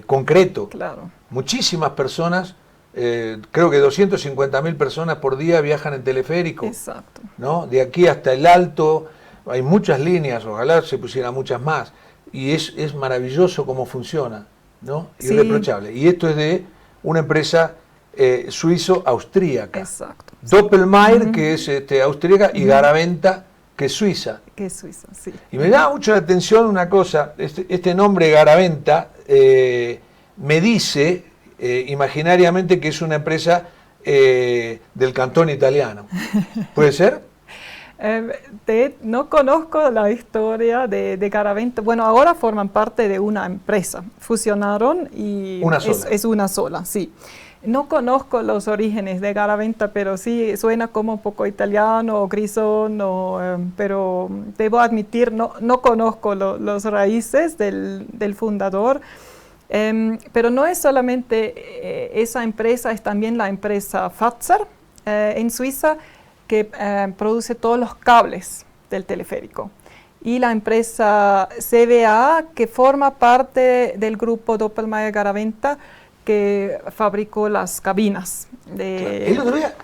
concreto. Claro. Muchísimas personas, creo que 250.000 personas por día viajan en teleférico. Exacto. ¿No? De aquí hasta el Alto, hay muchas líneas, ojalá se pusieran muchas más. Y es maravilloso cómo funciona, ¿no? Sí. Irreprochable. Y esto es de una empresa suizo-austríaca. Exacto. Doppelmayr, que es austríaca, y Garaventa, que es suiza. Que es suiza, sí. Y me llama mucho la atención una cosa, este nombre Garaventa me dice imaginariamente que es una empresa del cantón italiano. ¿Puede ser? No conozco la historia de Garaventa. Bueno, ahora forman parte de una empresa. Fusionaron y Una sola. Es una sola, sí. No conozco los orígenes de Garaventa, pero sí suena como un poco italiano o grisón, pero debo admitir, no conozco los raíces del fundador. Pero no es solamente esa empresa, es también la empresa Fazer en Suiza, que produce todos los cables del teleférico. Y la empresa CBA, que forma parte del grupo Doppelmayr Garaventa, que fabricó las cabinas. El otro día,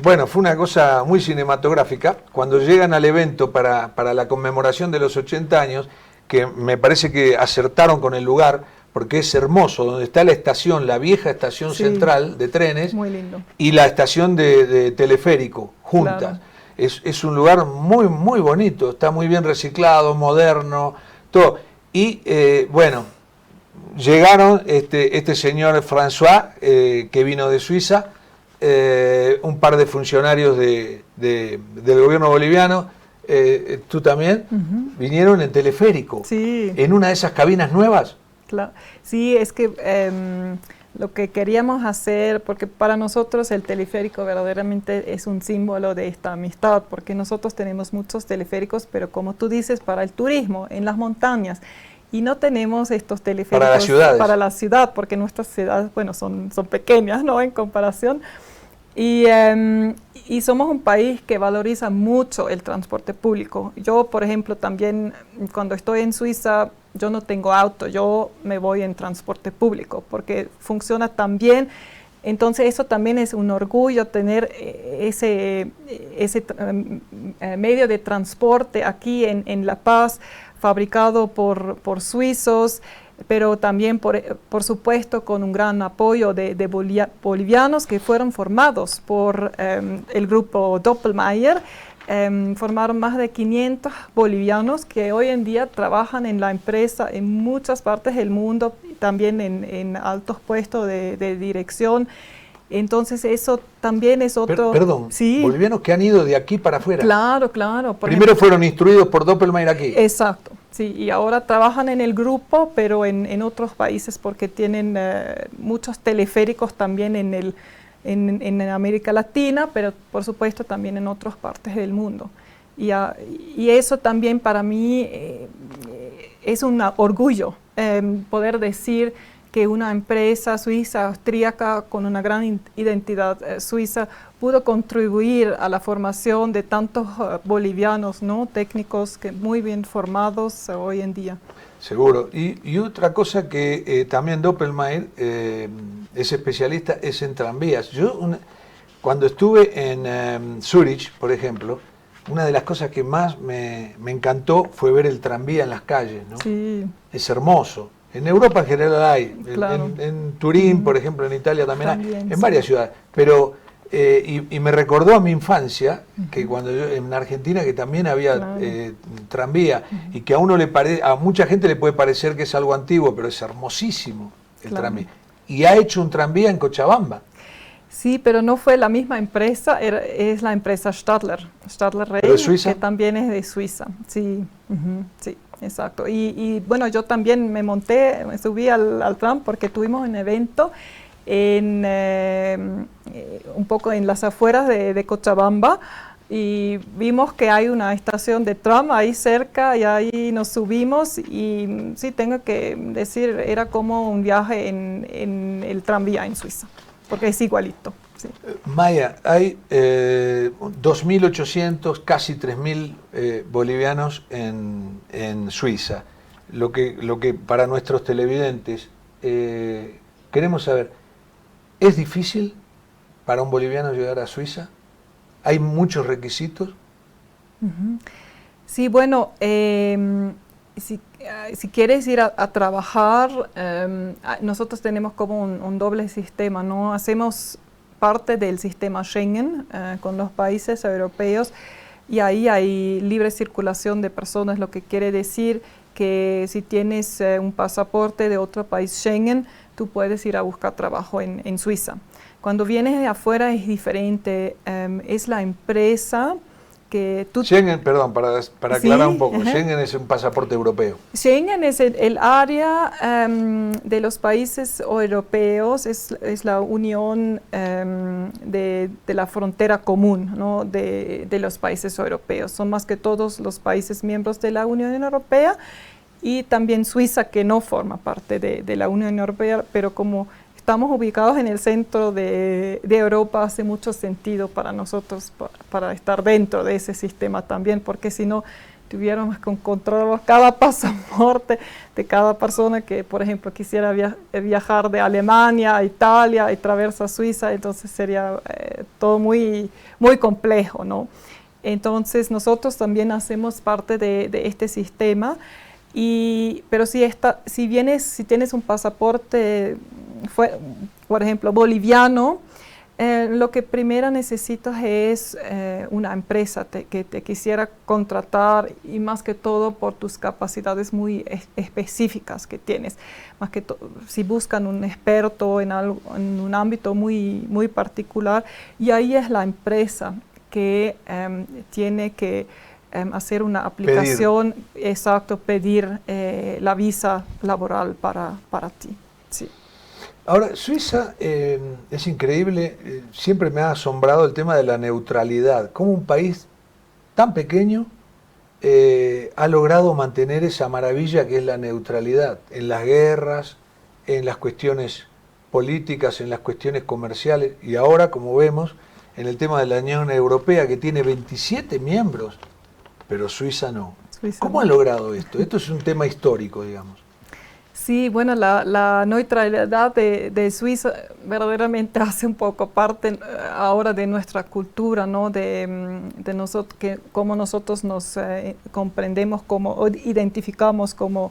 bueno, fue una cosa muy cinematográfica, cuando llegan al evento para la conmemoración de los 80 años, que me parece que acertaron con el lugar, porque es hermoso, donde está la estación, la vieja estación central de trenes, muy lindo, y la estación de teleférico, juntas. Claro. Es un lugar muy, muy bonito, está muy bien reciclado, moderno, todo. Y bueno, llegaron este señor François, que vino de Suiza, un par de funcionarios del gobierno boliviano, tú también, vinieron en teleférico, sí, en una de esas cabinas nuevas. Claro. Sí, es que lo que queríamos hacer, porque para nosotros el teleférico verdaderamente es un símbolo de esta amistad, porque nosotros tenemos muchos teleféricos, pero como tú dices, para el turismo, en las montañas, y no tenemos estos teleféricos para las ciudades, para la ciudad, porque nuestras ciudades, bueno, son pequeñas, ¿no?, en comparación. Y somos un país que valoriza mucho el transporte público. Yo, por ejemplo, también cuando estoy en Suiza, yo no tengo auto, yo me voy en transporte público porque funciona tan bien. Entonces eso también es un orgullo tener ese medio de transporte aquí en La Paz, fabricado por suizos, pero también, por supuesto, con un gran apoyo de bolivianos que fueron formados por el grupo Doppelmayr. Formaron más de 500 bolivianos que hoy en día trabajan en la empresa en muchas partes del mundo, también en altos puestos de dirección. Entonces eso también es otro... Perdón, sí, bolivianos que han ido de aquí para afuera. Claro, claro. Primero fueron instruidos por Doppelmayr aquí. Exacto, sí, y ahora trabajan en el grupo, pero en otros países porque tienen muchos teleféricos también en América Latina, pero por supuesto también en otras partes del mundo. Y eso también para mí es un orgullo poder decir que una empresa suiza, austríaca, con una gran identidad suiza, pudo contribuir a la formación de tantos bolivianos, ¿no?, técnicos que muy bien formados hoy en día. Seguro. Y otra cosa que también Doppelmayr es especialista es en tranvías. Yo cuando estuve en Zurich, por ejemplo, una de las cosas que más me encantó fue ver el tranvía en las calles, ¿no? Sí. Es hermoso, En Europa en general hay, Claro. en Turín, por ejemplo, en Italia también hay, También, en sí. varias ciudades. Pero, y me recordó a mi infancia, que cuando yo, en Argentina, que también había Claro. tranvía, y que a uno a mucha gente le puede parecer que es algo antiguo, pero es hermosísimo el Claro. tranvía. Y ha hecho un tranvía en Cochabamba. Sí, pero no fue la misma empresa, es la empresa Stadler Rail, ¿Pero es suiza? que también es de Suiza. Sí, sí, exacto. Y bueno, yo también me subí al tram porque tuvimos un evento un poco en las afueras de Cochabamba, y vimos que hay una estación de tram ahí cerca y ahí nos subimos, y sí, tengo que decir, era como un viaje en el tranvía en Suiza, porque es igualito. Sí. Maya, hay 2.800, casi 3.000 bolivianos en Suiza. Lo que para nuestros televidentes queremos saber, ¿es difícil para un boliviano llegar a Suiza? ¿Hay muchos requisitos? Sí, bueno, si quieres ir a trabajar, nosotros tenemos como un doble sistema, ¿no? Hacemos parte del sistema Schengen con los países europeos, y ahí hay libre circulación de personas, lo que quiere decir que si tienes un pasaporte de otro país Schengen, tú puedes ir a buscar trabajo en Suiza. Cuando vienes de afuera es diferente, es la empresa que tú... Schengen, perdón, para aclarar un poco, ajá. Schengen es un pasaporte europeo. Schengen es el área de los países europeos, es la unión de la frontera común, ¿no? de los países europeos. Son más que todos los países miembros de la Unión Europea, y también Suiza, que no forma parte de la Unión Europea, pero como estamos ubicados en el centro de Europa, hace mucho sentido para nosotros para estar dentro de ese sistema también, porque si no tuviéramos que controlar cada pasaporte de cada persona que, por ejemplo, quisiera viajar de Alemania a Italia y traversa Suiza, entonces sería todo muy, muy complejo, ¿no? Entonces nosotros también hacemos parte de este sistema. Pero si tienes un pasaporte, por ejemplo, boliviano, lo que primero necesitas es una empresa que te quisiera contratar, y más que todo por tus capacidades muy específicas que tienes. Más que si buscan un experto en un ámbito muy, muy particular, y ahí es la empresa que tiene que hacer una aplicación, pedir la visa laboral para ti. Sí. Ahora, Suiza es increíble, siempre me ha asombrado el tema de la neutralidad. Cómo un país tan pequeño ha logrado mantener esa maravilla que es la neutralidad en las guerras, en las cuestiones políticas, en las cuestiones comerciales, y ahora, como vemos, en el tema de la Unión Europea, que tiene 27 miembros, pero Suiza no. ¿Cómo han logrado esto? Esto es un tema histórico, digamos. Sí, bueno, la neutralidad de Suiza verdaderamente hace un poco parte ahora de nuestra cultura, ¿no? De nosotros, cómo nosotros nos comprendemos, cómo identificamos como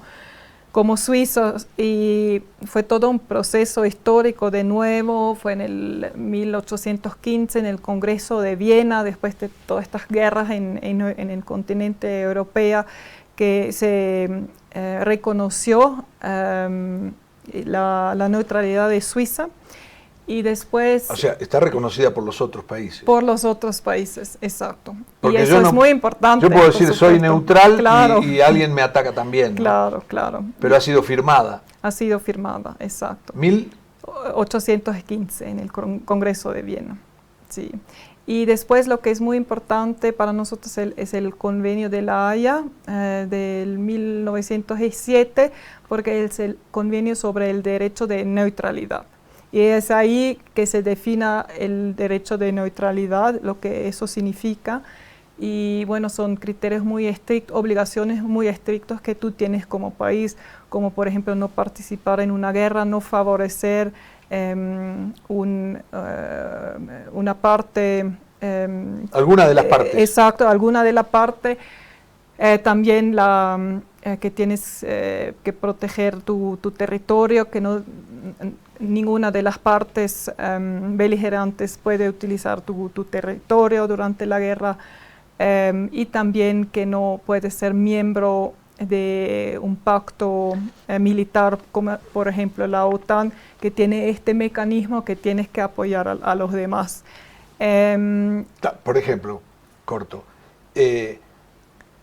suizos, y fue todo un proceso histórico. De nuevo, fue en el 1815 en el Congreso de Viena, después de todas estas guerras en el continente europeo, que se reconoció la neutralidad de Suiza, y después... O sea, está reconocida por los otros países. Por los otros países, exacto. Porque y eso es muy importante. Yo puedo decir, soy neutral, claro. y alguien me ataca también, ¿no? Claro, claro. Pero ha sido firmada. Ha sido firmada, exacto. 1815 en el Congreso de Viena, sí. Y después lo que es muy importante para nosotros es el Convenio de la Haya del 1907, porque es el convenio sobre el derecho de neutralidad. Y es ahí que se defina el derecho de neutralidad, lo que eso significa. Y bueno, son criterios muy estrictos, obligaciones muy estrictas que tú tienes como país, como por ejemplo no participar en una guerra, no favorecer una parte... alguna de las partes. Exacto, alguna de la parte. También que tienes que proteger tu territorio, que ninguna de las partes beligerantes puede utilizar tu territorio durante la guerra, y también que no puedes ser miembro de un pacto militar como por ejemplo la OTAN, que tiene este mecanismo que tienes que apoyar a los demás. Por ejemplo, corto,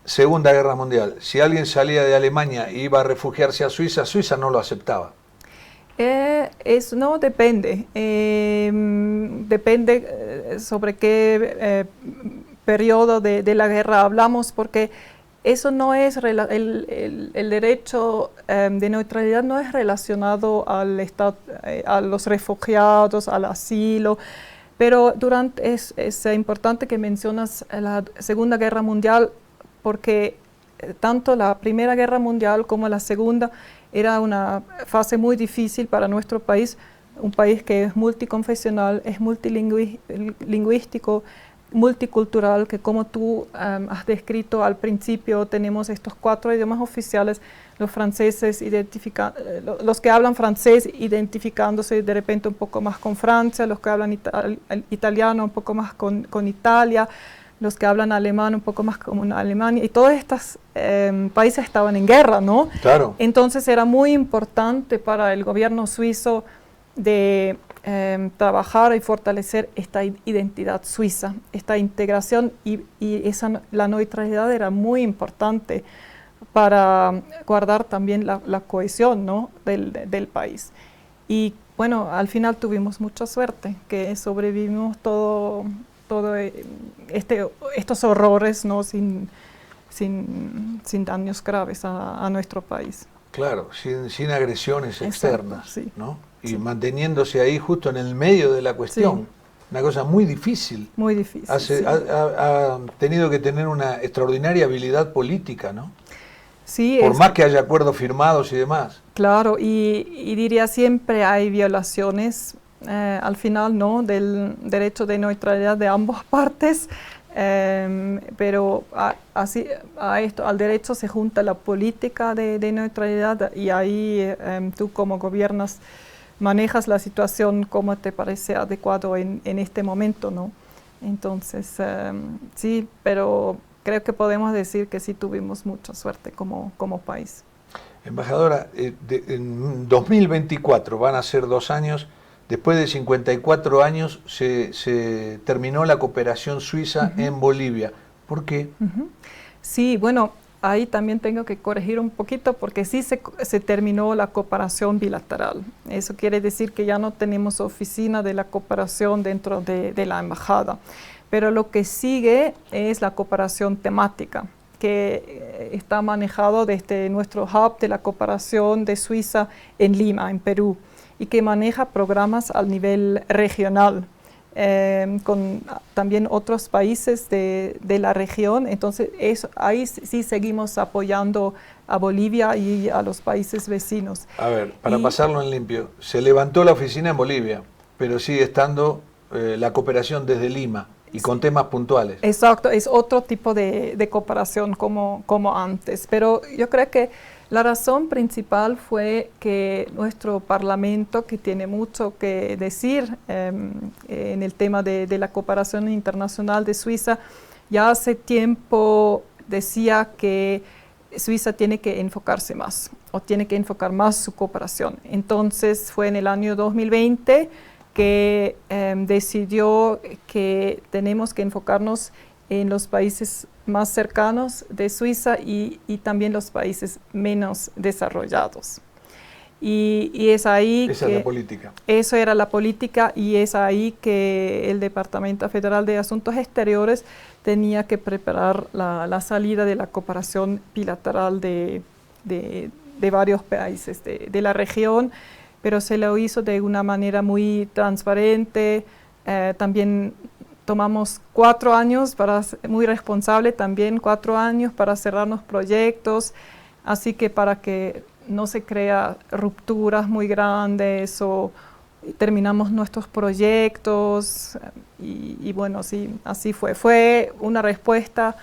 Segunda Guerra Mundial, si alguien salía de Alemania e iba a refugiarse a Suiza, Suiza no lo aceptaba. No depende, depende sobre qué periodo de la guerra hablamos, porque eso no es, el derecho de neutralidad no es relacionado al estado, a los refugiados, al asilo, pero es importante que mencionas la Segunda Guerra Mundial, porque tanto la Primera Guerra Mundial como la Segunda era una fase muy difícil para nuestro país, un país que es multiconfesional, es multilingüístico, multicultural, que como tú has descrito al principio, tenemos estos 4 idiomas oficiales, los franceses los que hablan francés identificándose de repente un poco más con Francia, los que hablan italiano un poco más con Italia, los que hablan alemán un poco más con Alemania, y todos estos países estaban en guerra, ¿no? Claro. Entonces era muy importante para el gobierno suizo de trabajar y fortalecer esta identidad suiza, esta integración, y la neutralidad era muy importante para guardar también la cohesión, ¿no? del país. Y bueno, al final tuvimos mucha suerte, que sobrevivimos todo estos horrores, ¿no? sin daños graves a nuestro país. Claro, sin agresiones externas, sí. ¿no? Y Sí. manteniéndose ahí justo en el medio de la cuestión. Sí. Una cosa muy difícil. Muy difícil. Sí. Ha tenido que tener una extraordinaria habilidad política, ¿no? Sí, Por más que haya acuerdos firmados y demás. Claro, y diría siempre hay violaciones al final, ¿no? Del derecho de neutralidad de ambas partes, pero al derecho se junta la política de neutralidad, y ahí tú como gobiernas manejas la situación como te parece adecuado en este momento, ¿no? Entonces, sí, pero creo que podemos decir que sí tuvimos mucha suerte como país. Embajadora, en 2024 van a ser 2 años, después de 54 años se terminó la cooperación suiza en Bolivia. ¿Por qué? Sí, bueno, ahí también tengo que corregir un poquito, porque sí se terminó la cooperación bilateral. Eso quiere decir que ya no tenemos oficina de la cooperación dentro de la embajada. Pero lo que sigue es la cooperación temática, que está manejado desde nuestro hub de la cooperación de Suiza en Lima, en Perú, y que maneja programas al nivel regional, con también otros países de la región. Entonces ahí sí seguimos apoyando a Bolivia y a los países vecinos. A ver, para pasarlo en limpio, se levantó la oficina en Bolivia, pero sigue estando la cooperación desde Lima y con temas puntuales. Exacto, es otro tipo de cooperación como antes, pero yo creo que la razón principal fue que nuestro Parlamento, que tiene mucho que decir en el tema de la cooperación internacional de Suiza, ya hace tiempo decía que Suiza tiene que enfocarse más, o tiene que enfocar más su cooperación. Entonces fue en el año 2020 que decidió que tenemos que enfocarnos en los países más cercanos de Suiza y también los países menos desarrollados. Y es ahí Esa es la política. Eso era la política, y es ahí que el Departamento Federal de Asuntos Exteriores tenía que preparar la salida de la cooperación bilateral de varios países de la región, pero se lo hizo de una manera muy transparente. También tomamos 4 años, muy responsable también, 4 años para cerrar los proyectos, así que para que no se crea rupturas muy grandes o terminamos nuestros proyectos, y bueno, sí, así fue. Fue una respuesta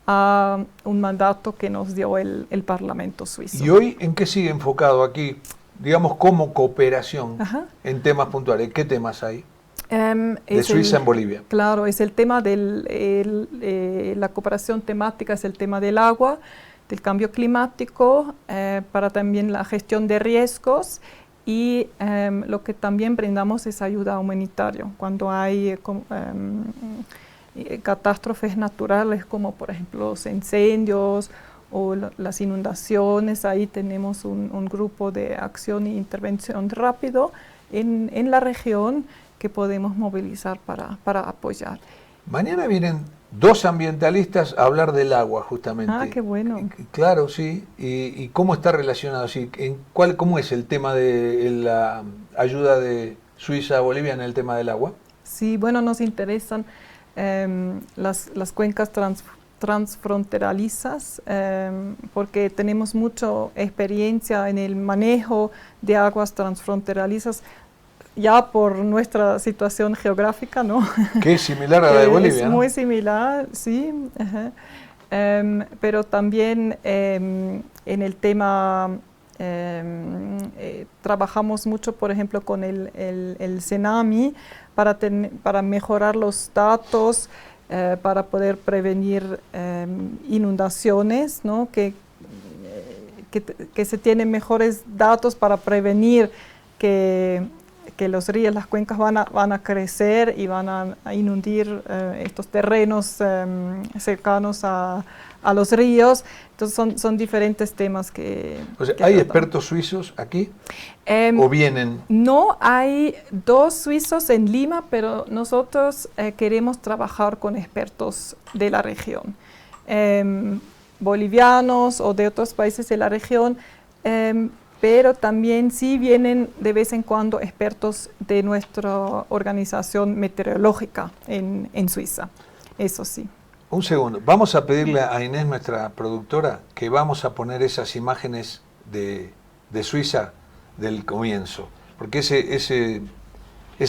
a un mandato que nos dio el Parlamento suizo. ¿Y hoy en qué sigue enfocado aquí, digamos, como cooperación Ajá. en temas puntuales? ¿Qué temas hay? De Es Suiza en Bolivia. Claro, es el tema de la cooperación temática, es el tema del agua, del cambio climático, para también la gestión de riesgos y lo que también brindamos es ayuda humanitaria. Cuando hay catástrofes naturales como por ejemplo los incendios o las inundaciones, ahí tenemos un grupo de acción e intervención rápido en la región que podemos movilizar para apoyar. Mañana vienen dos ambientalistas a hablar del agua, justamente. Ah, qué bueno. Claro, sí. ¿Y cómo está relacionado? ¿Sí? ¿Cómo es el tema de la ayuda de Suiza a Bolivia en el tema del agua? Sí, bueno, nos interesan las cuencas transfronterizas porque tenemos mucha experiencia en el manejo de aguas transfronterizas ya por nuestra situación geográfica, ¿no? Que es similar a la de Bolivia, es ¿no? muy similar, sí. Ajá. Pero también en el tema trabajamos mucho, por ejemplo, con el CENAMI para mejorar los datos, para poder prevenir inundaciones, ¿no? Que se tienen mejores datos para prevenir que los ríos, las cuencas van a crecer y van a inundir estos terrenos cercanos a los ríos. Entonces son diferentes temas que... O sea, que ¿hay tratamos. expertos suizos aquí? ¿O vienen? No, hay 2 suizos en Lima, pero nosotros queremos trabajar con expertos de la región, bolivianos o de otros países de la región, pero también sí vienen de vez en cuando expertos de nuestra organización meteorológica en Suiza, eso sí. Un segundo, vamos a pedirle a Inés, nuestra productora, que vamos a poner esas imágenes de Suiza del comienzo, porque ese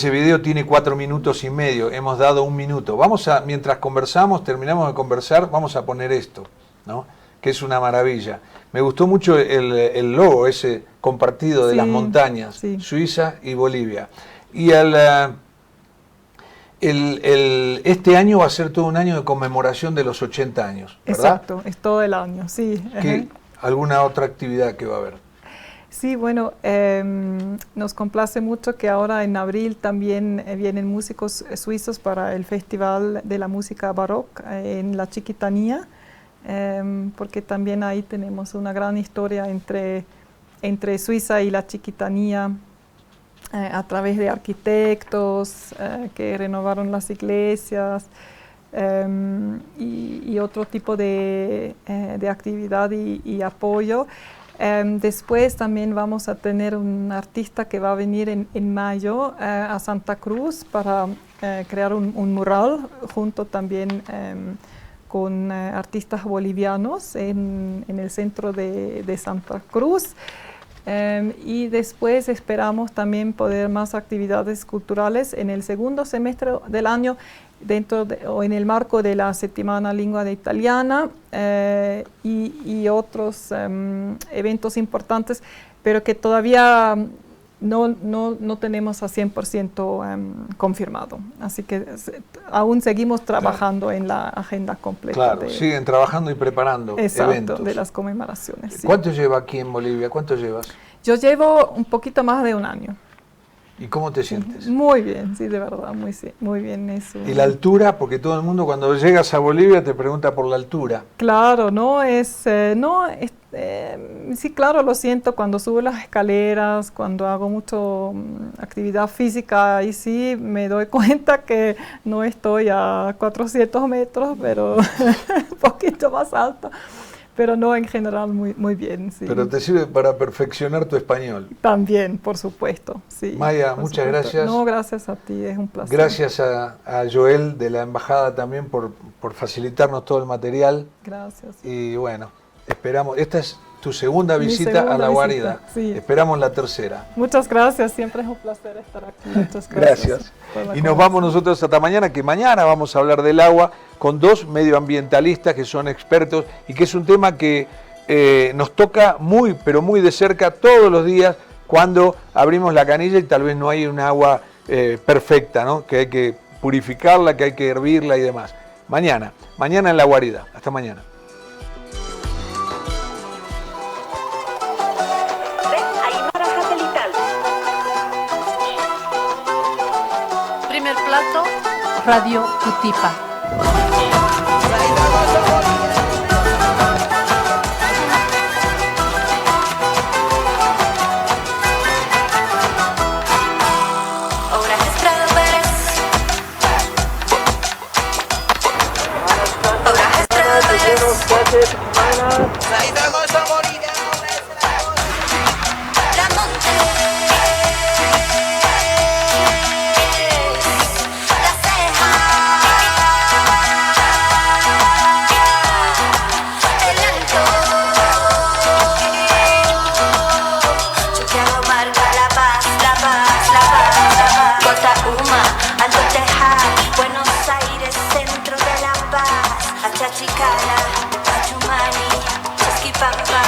video tiene 4 minutos y medio, hemos dado 1 minuto. Mientras terminamos de conversar, vamos a poner esto, ¿no? Que es una maravilla. Me gustó mucho el logo ese compartido de las montañas, sí. Suiza y Bolivia. Y este año va a ser todo un año de conmemoración de los 80 años, ¿verdad? Exacto, es todo el año, sí. ¿Alguna otra actividad que va a haber? Sí, bueno, nos complace mucho que ahora en abril también vienen músicos suizos para el Festival de la Música Barroca en la Chiquitanía, porque también ahí tenemos una gran historia entre Suiza y la Chiquitanía, a través de arquitectos que renovaron las iglesias y otro tipo de actividad y apoyo. Después también vamos a tener un artista que va a venir en mayo a Santa Cruz para crear un mural junto también con artistas bolivianos en el centro de Santa Cruz. Y después esperamos también poder más actividades culturales en el segundo semestre del año o en el marco de la Settimana Lingua de Italiana y otros eventos importantes, pero que todavía no tenemos a 100% confirmado. Así que aún seguimos trabajando en la agenda completa. Claro, siguen trabajando y preparando eventos. De las conmemoraciones. Sí. ¿Cuánto lleva aquí en Bolivia? ¿Cuánto llevas? Yo llevo un poquito más de 1 año. ¿Y cómo te sientes? Muy bien, sí, de verdad, muy bien eso. ¿Y la altura? Porque todo el mundo cuando llegas a Bolivia te pregunta por la altura. Claro, sí, claro, lo siento cuando subo las escaleras, cuando hago mucho actividad física, ahí sí me doy cuenta que no estoy a 400 metros, pero un poquito más alto. Pero no, en general muy bien, sí. Pero te sirve para perfeccionar tu español. También, por supuesto, sí. Maya, muchas gracias. No, gracias a ti, es un placer. Gracias a Joel de la Embajada también por facilitarnos todo el material. Gracias. Y bueno, esperamos. Esta es tu tu segunda Mi visita segunda a La Guarida. visita, sí. Esperamos la tercera. Muchas gracias, siempre es un placer estar aquí. Muchas gracias. Y nos vamos nosotros hasta mañana, que mañana vamos a hablar del agua con dos medioambientalistas que son expertos y que es un tema que nos toca muy, pero muy de cerca todos los días cuando abrimos la canilla y tal vez no hay un agua perfecta, ¿no? Que hay que purificarla, que hay que hervirla y demás. Mañana en La Guarida. Hasta mañana. Primer plato, Radio Cutipa. Chachicana, Pachumani, Chasquipampa.